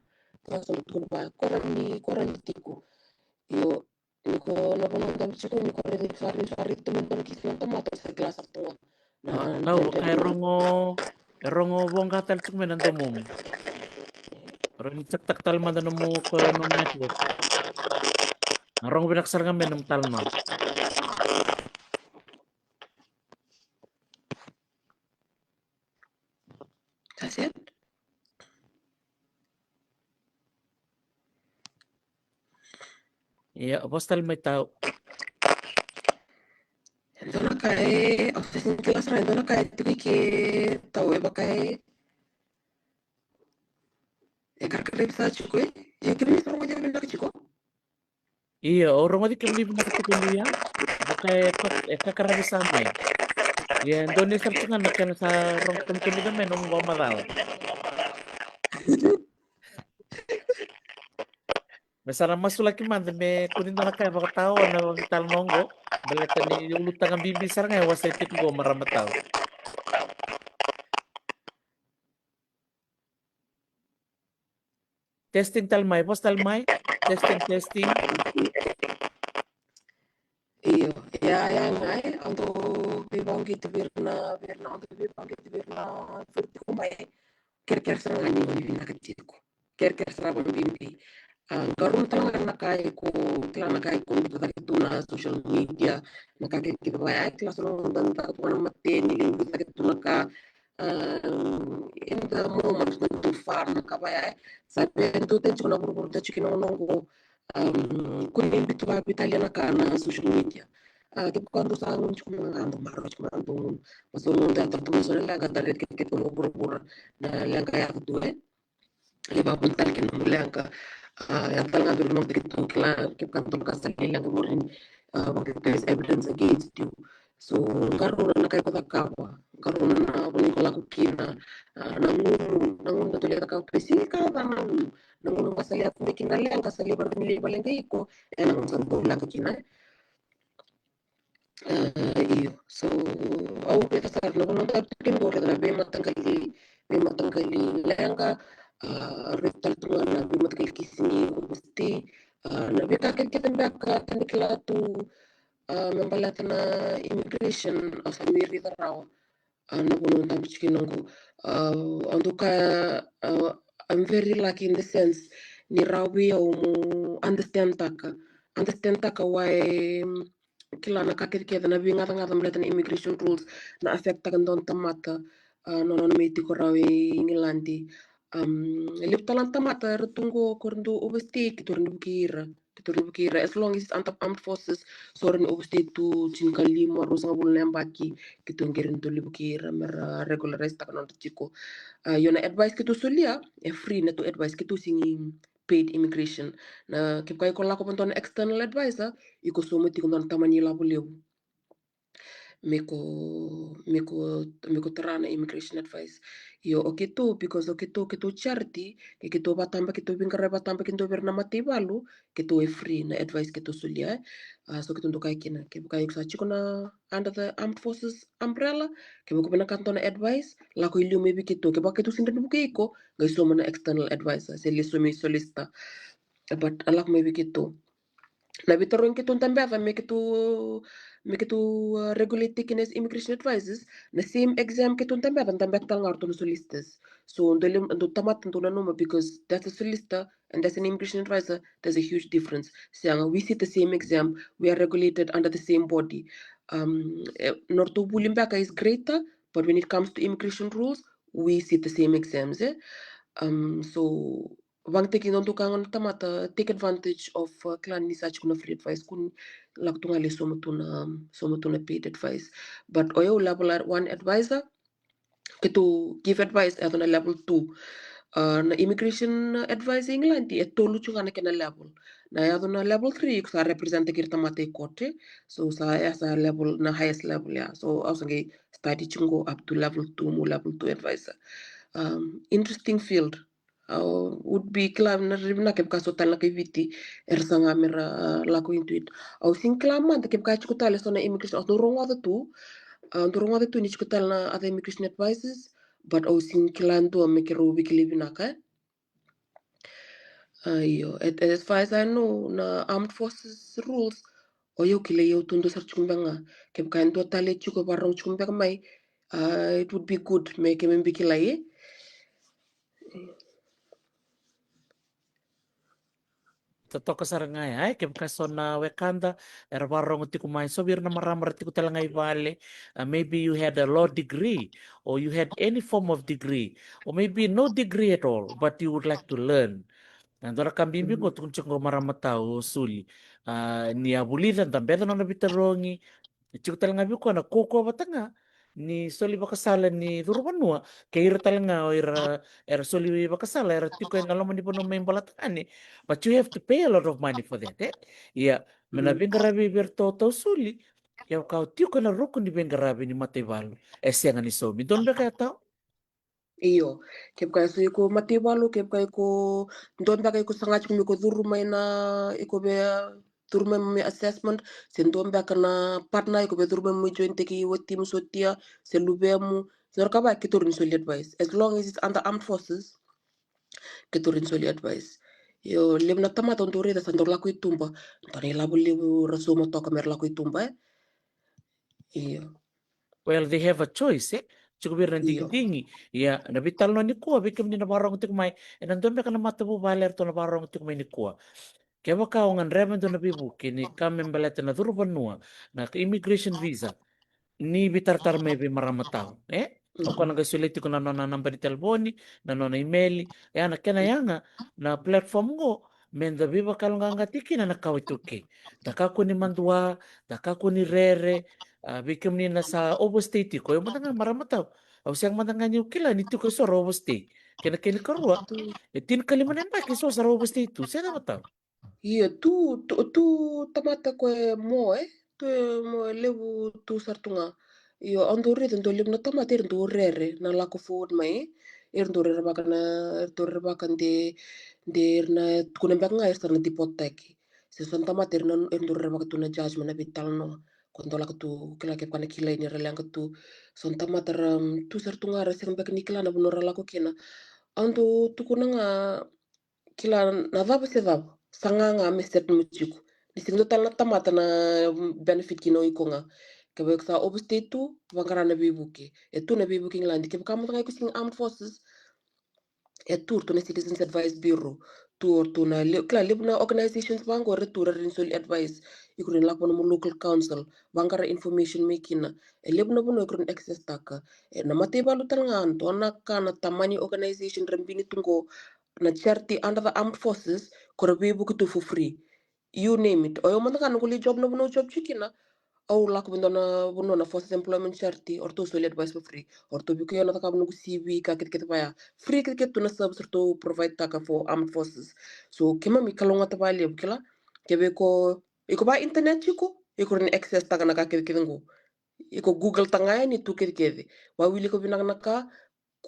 Ma sono tu corani tiku. Io niko napunta siku niko ready fari teman-teman kisah tomato sa kelas satu. Nah, Nau jadi kay rongo wong katal cuk menan tomum. Ron cek tak tal man mo ko no network. Arong binaksar nga menum tal no. kaset. Iya, postal may tao. Ito na kay office ng kelas ra ito na kay tiki tahu ba kay karkarib sa chiko ya kini sarong aja benda chiko. Iya, orang wadi kami binakatikin niya. Bakay kakarabi samay. Yan, doon ni sartungan na kaya sa rong kami kami nung mamadal. Masara masulaki man me kunin na kaya baka tao na tal nonggo. Balatan ni yung lutang ang bibisar nga wasay tikgo maramataw. Testing talmay, pos talmay. Testing. Iyo, ya ngai untuk bibang gitu birna untuk bibang gitu birna furti kumai ker sarang ani bibi na kecilku. Ker sarang bibi. Karun talaga nakai ko dito tayo na social media nakakikita ba ay klas no dan ta ko na mateni linggo tayo naka in the moment na to far nakabaya sabi to tayo na puro tayo kino nongo kunin bito ba Italiana ka na social media tipo quando stanno andando marro andando ma sono andata a sono la gadare che sono puro na la kaya to le va puntar che non le anche yang tengah berumah begitu kita kantor kasar yang kemudian waktu there is evidence against you so karena na kayo katakapa karena na kung ko laku kina nangun na tuloy ka pesi ka nangun kasali at making na lang kasali bar nili balang ko nangun sa buong laku kina iyo so au kita sa nangun na takin ko kada be matanggali lenga rectal tuan na be matanggali kisini mesti nabi kakek kita mbaka kanikla tu membalat na immigration of Amiri Tarao na puno na bichikin ko anduka I'm very lucky in the sense ni rawi au mu understand taka why kila na kakek kita na binga tanga tamlatan immigration rules na affect takan don tamata nonon meti ko rawi ngilandi liptalan tamata retungo korndo obesti kiturni as long as it's armed forces soren obesti tu cinkali maros ngabul lembaki kitungkirin tu libukira mera regularize takan chiko yona advice kitu sulia free na tu advice kitu singing paid immigration na kipkai ko lako ponton external advisor iko sumiti kon tamani labuleu miko terana immigration advice yo okito because okito charity ke kito batamba kito bingkare batamba kito bernama tibalu kito free na advice kito sulia so kito ndokai kina ke bukai sa chikona under the armed forces umbrella ke buko bena kantona advice la ko ilio maybe kito ke bakito sindre buke iko ngai so mana external advisor se lisumi solista but alak maybe kito na bitaron kitong tambata me kitu regulate kines immigration advisors na same exam kitong tambata tal ngar to solistas so ndo tamat ndo na noma because that's a solista and that's an immigration advisor there's a huge difference sayang we sit the same exam we are regulated under the same body norto bulimbaka is greater but when it comes to immigration rules we sit the same exams so Wang taking on tukangan tamata take advantage of clan ni such kuna free advice kun laktungali somutuna paid advice but oyo level 1 advisor to give advice at on a level 2 na immigration advising lanti tolu chungana kena level na yado na level 3 sa represent kirta mate kote so sa level na highest level ya so ausange study chungo up to level 2 mu level 2 advisor interesting field would be klam na ribna kem kaso tal na kay viti ersanga mera lako intuit au sing klaman ta kem ka chukutale so na immigration no rongo da tu ndurunga da tu ni chukutal na other immigration advisors but au sing klan tu amekero bikilivina ka Ayo, as far as I know, na armed forces rules, o yo kile yo tundo sar chumbanga, kem kain to tale chuko barong chumbanga mai, it would be good me kem mbikila ye. Totoka sarangai ai kem kasona wekanda era warong tiku mai so bir na maramar tiku talangai vale. Maybe you had a law degree or you had any form of degree or maybe no degree at all but you would like to learn. Dora kambimbi ko tukun chungo maramatao suli. Ni abulidan tambedan na bitarongi. Chuk talanga bi ko na koko batanga ni soli bakasala ni durubanua kaira talanga o era soli bakasala era tiko en alama ni pono membalatani, but you have to pay a lot of money for that, eh? Ya menabingarabi berto to suli ya kau tiko na roko ni bengarabi ni matebalu esianga ni somi don beka tau. Iyo, kep kai so iko matiwalo, kep kai ko ndon ba kai ko sanga chumi ko durumay na iko be durumay mo assessment, sen ndon ba kana partner iko be durumay mo join teki wati mo sotia, se lube mo, sen ka ba kitorin so advice. As long as it's under armed forces, kitorin so advice. Yo, lem na tama ton dore da sandor la ko itumba, tani labo libu raso mo to kamer la ko itumba. Iyo, Well, they have a choice, eh? Cukup bir nanti iyo. tinggi. Ya, nabi talno ni kuah, bikin ni nabarong tik mai. Nandun ba kana matabu baler to nabarong tik mai ni kuah. Kaya kau ngan remen to nabi bu, kini kami membalat na duruban nua, na ke immigration visa. Ni bitar-tar may bimaramatao. Eh? Ako Mhm. nagasulit ko na namba ni telefoni, na email, ya na kena yanga, na platform ko, menda biba kalunga tiki na nakawituki. Daka ko ni mandua, daka ko ni rere, bikim ni nasa overstate ko, yung matanga maramatao. Aw siyang matanga niyo kila, nito ko sa overstate. Kena kini karua, tin kalimanan ba kiso sa overstate tu, siya na matao. Iya, tu tamata koe mo tu mo levu tu sartunga. Iyo andore tento levu na tamata ndo rere na lako food mai. Ndo rere baka na ndo rere baka de na kuna baka nga esta na tipoteki. Se son tamata na ndo rere baka tu na judgment na vital no. Kondo lako tu kila ke kana kila ini rele ang tu son tamata ram tu sartunga rese baka ni kila na bunora lako kena. Ando tu kuna nga kila nadhaba si dhaba sanga nga meset muchiku disingdo tal na tamata na benefit kino iko nga kebe sa overstay tu vangara na bibuki etu na bibuki nglandi kebe kamo nga kusing armed forces tur to na citizens advice bureau tur to na kla libna organizations bango re tur rin sol advice ikurin lakon mo local council bangara information makina libna buno ikurin access taka na mateba lutal ngan to na kana tamani organization rembini tungo na charity under the armed forces kora be book to for free you name it oyo man kan ko li job no no job chikina au lak bindo na buno na forces employment charity or to so advice for free or to biko na ka buno CV ka kit kit baya free kit kit to na service to provide taka for armed forces so kima mi kalonga ta bali bukila kebe ko iko ba internet chiko iko ni access taka na ka kit kit ngo iko google tanga ni tu kit kit wa wili ko binang naka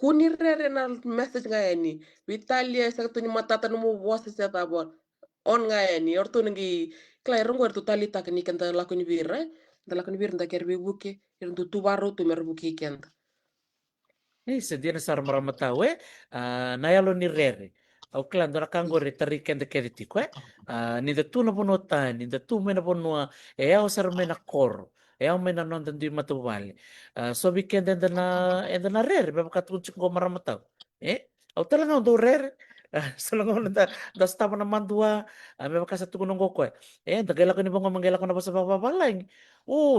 kuni rere na message nga yani vitalia sa to ni matata no mo boss sa tabor on nga yani orto ngi klay rongo to tali tak ni kanta la ko ni birra da la ko ni birra da kerbe buke irndo tu baro to mer buke kenta Sedia na sar maramatao na yalo ni rere. Au klan dora kango re tari kende kede tiko ni da tu na bono ta ni da tu mena bono au sar mena kor. Au mena non dan di matu vale. So bi kende enda na rere be bakat kunci ko maramatao. Au talaga do rere. Salongo da stapa na mandua me bakat satu gunung ko da gela ko ni bongo mangela ko na basa babalang.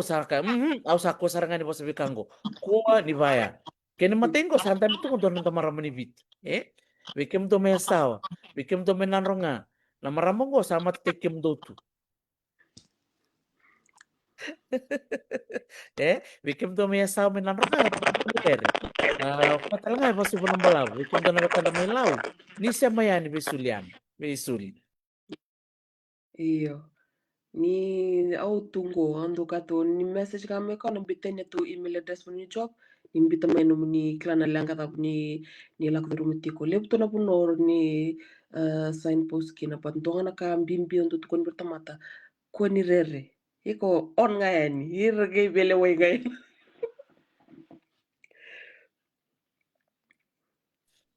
Saka au sako sarangan ni basa bikango. Kuha ni baya. Kaya matengo santan itu kung doon tamaraman ni bit. Bikim do may asawa. Bikim do may nanronga. Na maramong ko sama tekim do tu. Bikim do may asawa may nanranga na pagkakulere. Patal nga ba subo ng balaw, bikim do na betala may law. Ni siya mayani besulian, besuli. Iyo. Ni au tunggu ando kato ni message kami ko nambitanya tu email address mo ni job nimbita may no ni klana lang kata ni lak do rumiti ko lepto na punor ni signpost kina pantonga na ka bimbi untuk tukon bertamata ko ni rere iko on ngayon hirgay bele way ngayon.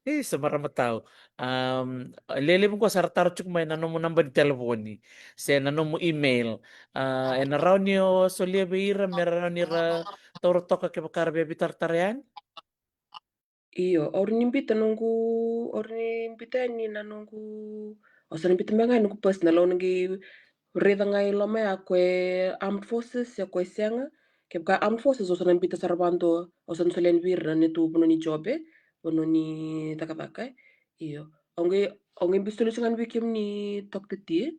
Samaramatao. Lele mo ko sa tarchuk may nano mo number di telefoni. Se nano mo email. Enaraw niyo solia beira meraraw nira toro toka ke bakar bebi tartarian. Iyo, ornimbita ni na nunggu osa nimbita menga nunggu personal lo nungi reda ngai lo me akwe armed forces ya kwe senga ke ka armed forces osa nimbita sarbanto osa nsolen wir na ni tu puno ni jobe puno ni takataka iyo onge bistulu singan wikim ni tok titi.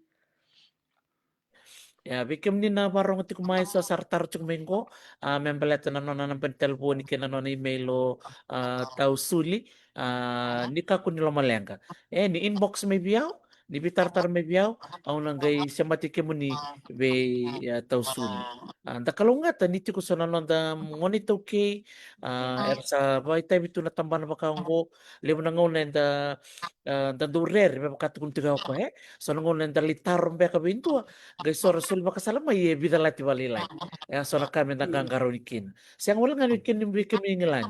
Ya, bikim ni na marong ti kumay sa sartar chung mengko. Membeleto na nona ng pentelpon ni na email lo tau suli. Ni ka kunilo malenga. Ni inbox may biyaw. Ni bitartar may biyaw. Ang nanggay siya matike mo ni be tau suli. Da kalungat ni ti ko sa nanon da ngonito kay sa bay tayo ito natamban na baka ngo limo na ngon da durer be bakatukun tigaw ko so ngon da litarom be ka bintua guys so rasul makasalama ye bidalati walilay so na kami naganggaronikin siang wala nga nikin yung bikin mingilan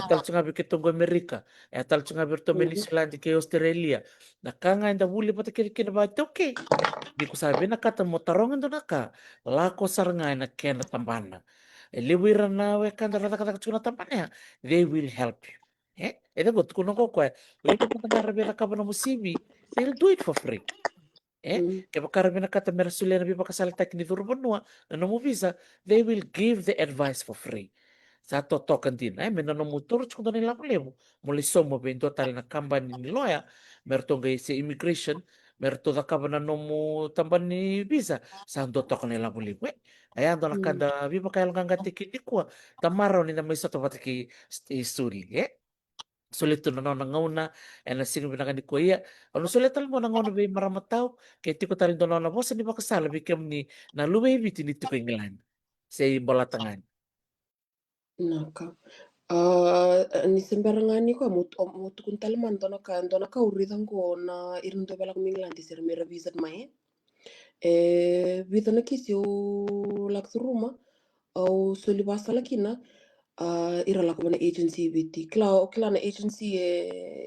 tal tsunga bikitong Amerika tal tsunga birto Venezuela di kay Australia nakanga inda wuli pata kirikin ba okay di ko sabi nakatamo tarongan do naka lako sarangay na kena tambana liwiran na we kan kata tsuna tambana they will help you ito ko kuno ko kwa wala pa tangar bela ka ba na musibi they'll do it for free kaya karami na kata merasulia na bipakasalita kini turbanua na namu visa, they will give the advice for free. Sa totokan din, ay may nanamutur kung doon nila malemo. Muli somo bento tali na kamban ni loya, merto gay sa immigration, merto na kaban na nomu tamban ni visa, sa totokan nila malemo. Ayan doon nakanda bipakailang kang gatikin di kwa, tamaraw ni na may sa tobatiki isturi. Sulit to na nangauna and sino binaka ni kuya ano sulit mo nangauna ba maramataw kay ti ko talin doon na boss ni ba kasala bikam ni na luwe biti ni to England sa balatangan. Naka. Ni sembarangani ko mutu kun talman dona ka uridango na irin do balak minglandi sir mera visit mai. Vita na kisi o lak ruma au soli basa lakina ira lak mana agency biti kila na agency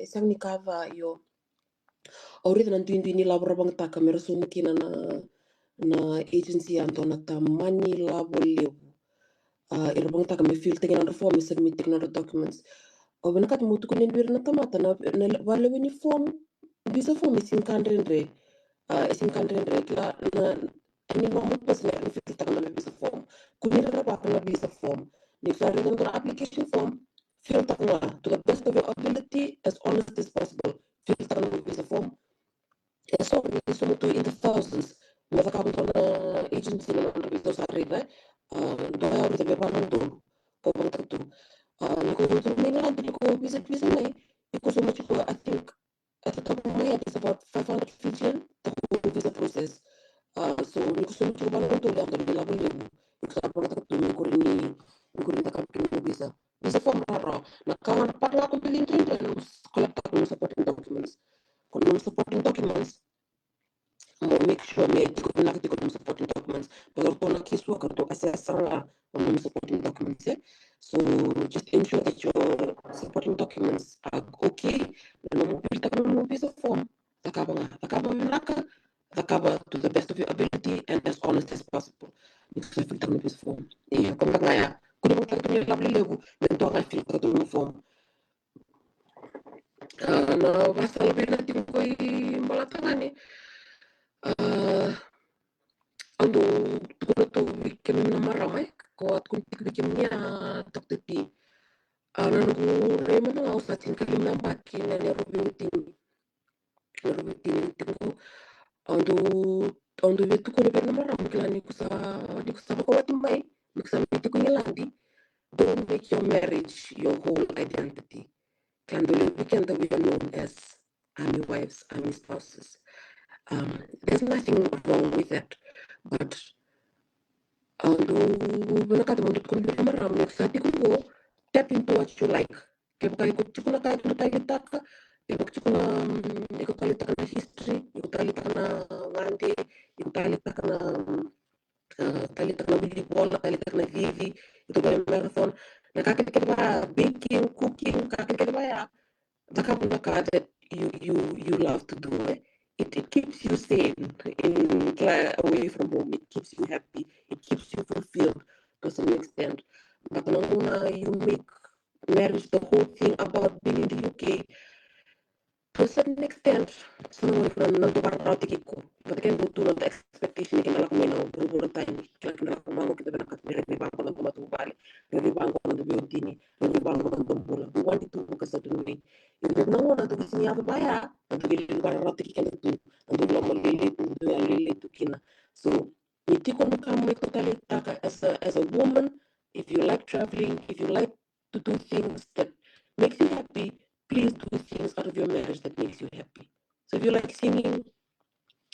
sang ni kava yo aurita na tuin ni labra bang taka mera sumukina na agency antona tamani labo lebu irabang taka me fill tingin na form submitting na documents o benakat mutu kunin bir na tamata na wale wini form visa form isin kandrendre isin kandrendre kila na any normal person na fill taka na visa form kunin na ba na visa form ni klaro na application form fill taka na to the best of your ability as honest as possible fill taka na visa form so to in the thousands masakabot ko na agency na nandito sa Arriba doon ako sa Beba nandun ko bang tato niko may nalang ko visit na iko so much ko I think at the top of my head it's about 500 Fijian the whole visa process so niko so much ko bang nandun lang doon nila buli niko sa pang tato niko rin takapin ko visa form raro nakawan pa na ako bilhin rin collect ako ng supporting documents kung yung supporting documents make sure me tiko ng supporting documents pero to na kiswa ka to assessor ng supporting documents so just ensure that your supporting documents are okay na mo pili ka ng visa form takaba naka takaba to the best of your ability and as honest as possible because I feel ng visa form kung kaya kung mo tayo niya labli lego then to I feel ka to ng form na basta labin natin ko malatangan ando tukuno wikim na maramay ko at kung wikim niya taktiti nanggu remo na ako sa atin kalim na baki na nirubitin ko ando onde vetu ko be namara mukila ni kusa ko wati mai muksa miti ko ngelandi. Don't make your marriage your whole identity. Clandole weekend we are known as army wives, army spouses. There's nothing wrong with that, but although when I got to come to Maram, next I think go tap into what you like. Kaya kaya ko chukuna kaya ko tayo taka, kaya ko chukuna iko tayo taka na history, iko tayo taka na ngante, iko tayo taka na tayo taka na volleyball, tayo taka na vivi, ito ba yung marathon. Nakakita ba baking, cooking, kakita ba ya the kind of that you love to do it. It keeps you sane in away from home. It keeps you happy. It keeps you fulfilled to some extent. But you make marriage the whole thing about being in the UK to a certain extent. Someone from nanti ko. But again, buto na expectation ni kinala ko may nang time. Kaya kinala ko mamo kita binakat ni Remy Bango ng tumatubali. Remy Bango ng Biotini. Remy Bango ng Dumbula. We wanted to look a certain way. Yung nango na tuwi siya baya. Ang tuwi bararati kina tu. Ang tuwi lang malili tu kina. So, hindi ko makamay totally taka as a woman. If you like traveling, if you like to do things that makes you happy, please do things out of your marriage that makes you happy. So if you like singing,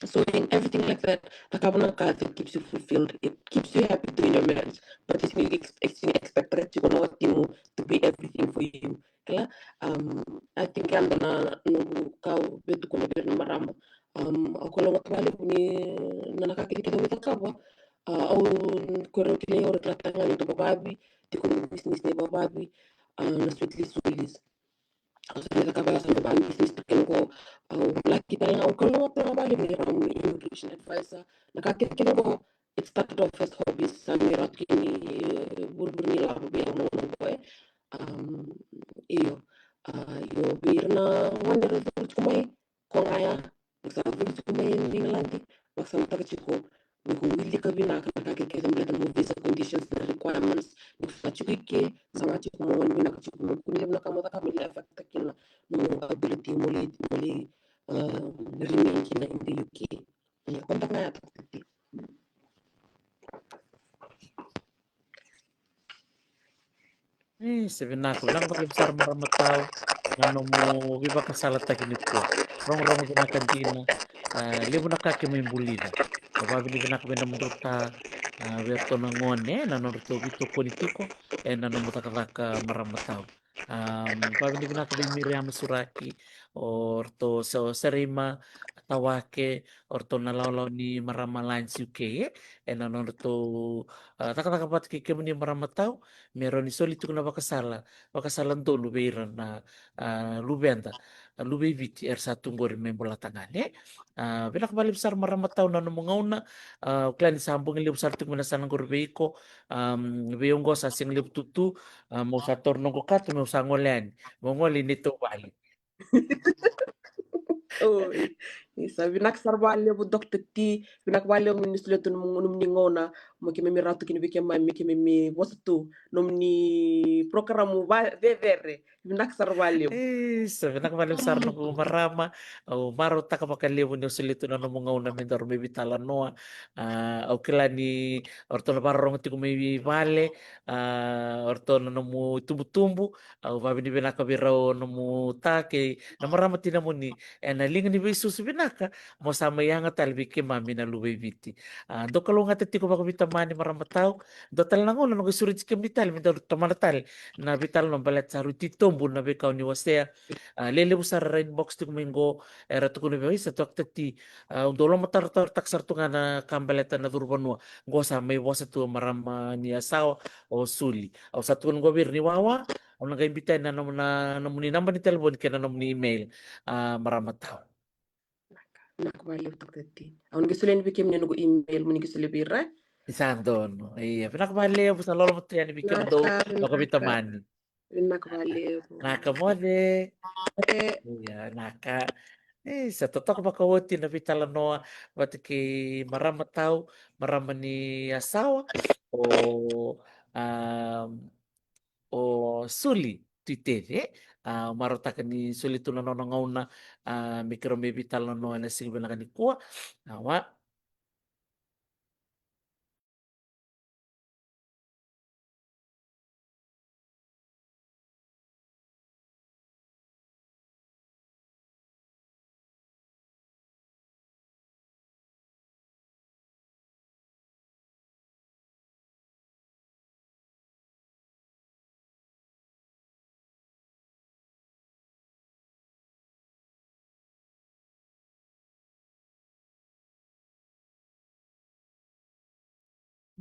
sewing, everything like that, it keeps you fulfilled. It keeps you happy doing your marriage. But if you expect that you're not to be everything for you. Kaya, I think ando na nung kau betu ko na marama. Ako lang wakali ni na nakakita kita kawa. Au kurang kile ora tratanga ni to bababi, ti ko business ni bababi, na strictly sulis. Saya kakak sampai balik bisnis ko laki tayo na kalau trabalho mayroong immigration advisor nakakita ko it started off as hobbies sa mayroon kini burbur nila ako bilang nung ko iyo iyo bir na wala rin ko may kung kaya nagsabi ko may nilalandi magsama taga ko kung hindi ka binaka nakakita mo visa conditions and requirements nagsachuki sama chiko mo wala binaka chiko mo kung hindi mo nakamata kami effect takila no ability muli remain kina in the UK. Ya, kontak na yata. Sabi na ako, lang besar maramatao, ngano mo, iba kasalat ta kinito. Rong ginakantina, libo na kakimay bulida. Bababili na kami na munduta, werto na ngone, nanorto bito politiko, nanomutakataka maramatao. Babili na kami Miriam Suraki, orto sarima, tawake, orto nalalaw ni Maramalan UK, nanorto, takatakapat kikimay ni maramatao, meron isolito na bakasalan do lubeiran na lubenta lubei viti satu ngori membola tangane pinakabali besar maramatau na mga una klan sambung ilip sartu muna sa ngor beiko beyong go sa sing lip tutu mo sa torno ko kat mo sa ngolen mo ngoli nito bali. Oh, isa binaksarbalyo bu dokter ti binakbalyo ng nisleto num ni ngona mo kimi mi ratu kini bike ma mi kimi mi wastu num ni programu ba vevere binaksarbalyo. Sabi na kamalim sarno ko marama o maro ta ka makalimu ni usulito na mga una mendor may bitalan noa o kila ni orto na parang ti ko may vale orto na mo tumbu-tumbu o babi ni binaka biraw na mo take na marama tinamo ni na linga ni besu binaka mo sama yang talbi ke mami na luwe biti do kalau ngata ti ko baka bitamani marama tao do tal na ngolo no surit ke bital mi do tamanatal na vital no balet sa rutitombo na bekaw ni wasea lele busar rainbox tu minggo era tu kuno bisa tu akti undolo matar tar tak sartu ngana kambaleta na durbanua go sa may wasa tu marama ni asawa o suli o satu kun gobir ni wawa ang nagaimbita na namuni namba ni telepon kaya na namuni email marama tao. Nakbalyo dokter ti. Ang gisulen bikim ni nugo email mo ni gisulen bira. Isang doon. Iya, pinakabali po sa lolo mo yan, ibikim do, baka bitaman. Nakbalyo. Nakamode. Eh, Iya, naka. Sa totoo makawati na bitala noa batiki marama tao, marama ni asawa um, o suli tuitede. Marota ka ni suli tu na ngauna mikro may bitala noa na sing binaka ni kuwa. Awa,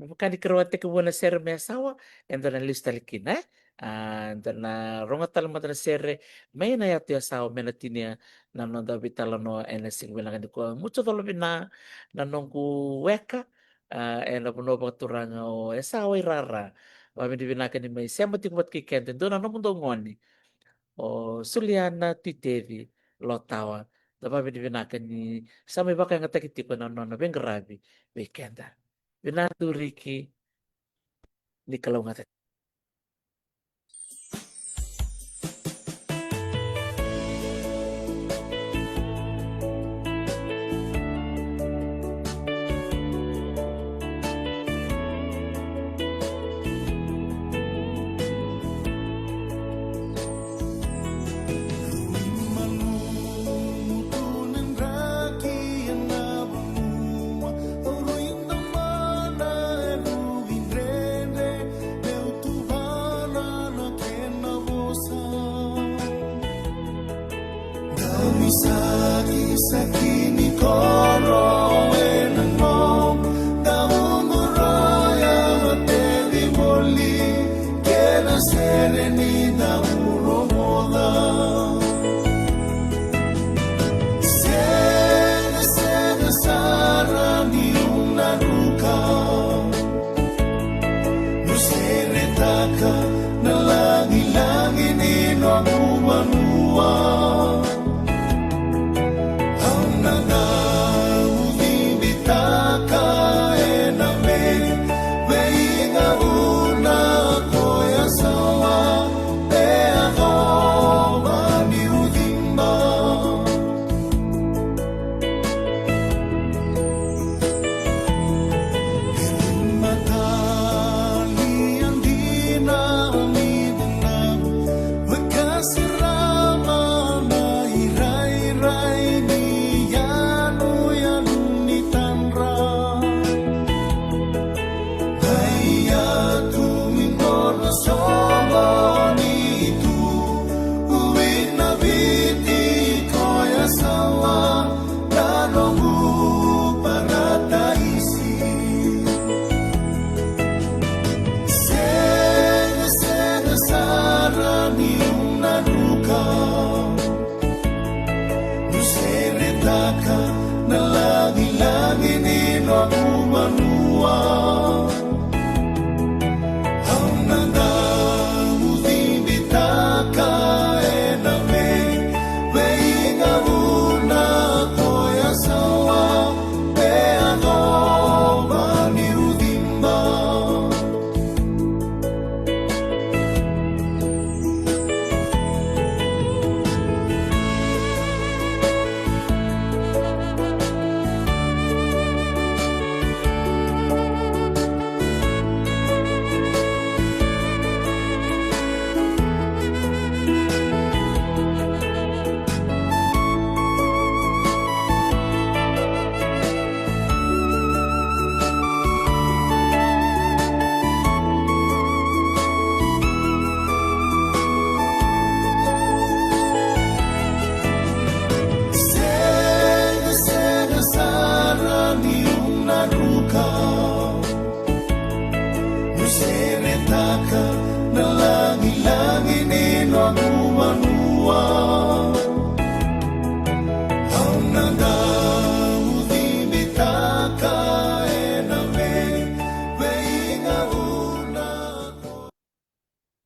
Makani Croate que buona sera me asawa endo na lista likina endo na ronga tala mata sere me na ya tia asawa me na tinia na no da vitala no ena sing bilang ko mucho tolo bina na nongku weka ena puno turanga o asawa irara wa me divina ni mai sema tikumat kikente do na no mundo ngoni o suliana titevi lotawa da ba me divina ni sama baka yang takitipo na no ben gravi weekenda Binatu Ricky di Kalungan. Sakini koro enang daumuraya mateli moli kena sereni dauromoda sena sarani unaruka nuseretaka na langi-langi nino kumanua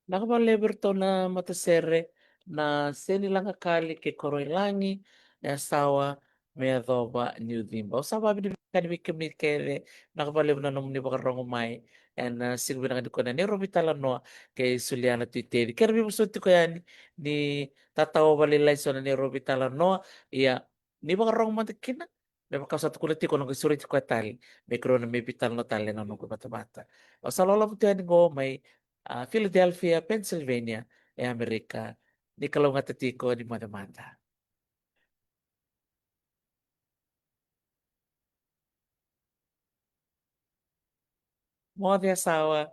Nakapaleberto na matasere na seni lang akali ke koroilangi ya sawa me adoba ni udimba. O sawa bini kani kemi kere nakapaleber na nomni bakarongo mai and sigbi na ko na ni robitala no ke suliana titeri. Kere bi musuti ko yani ni tatawa balilay so na ni robitala no iya ni bakarongo matakina. Me makasat kuliti ko nung isurit ko tali. Me kro na may bital no tali na nung bata-bata. O sa lola mo tiyani ko may Philadelphia, Pennsylvania, Amerika. Di kalau nga tatiko di mana-mana. Mo di asawa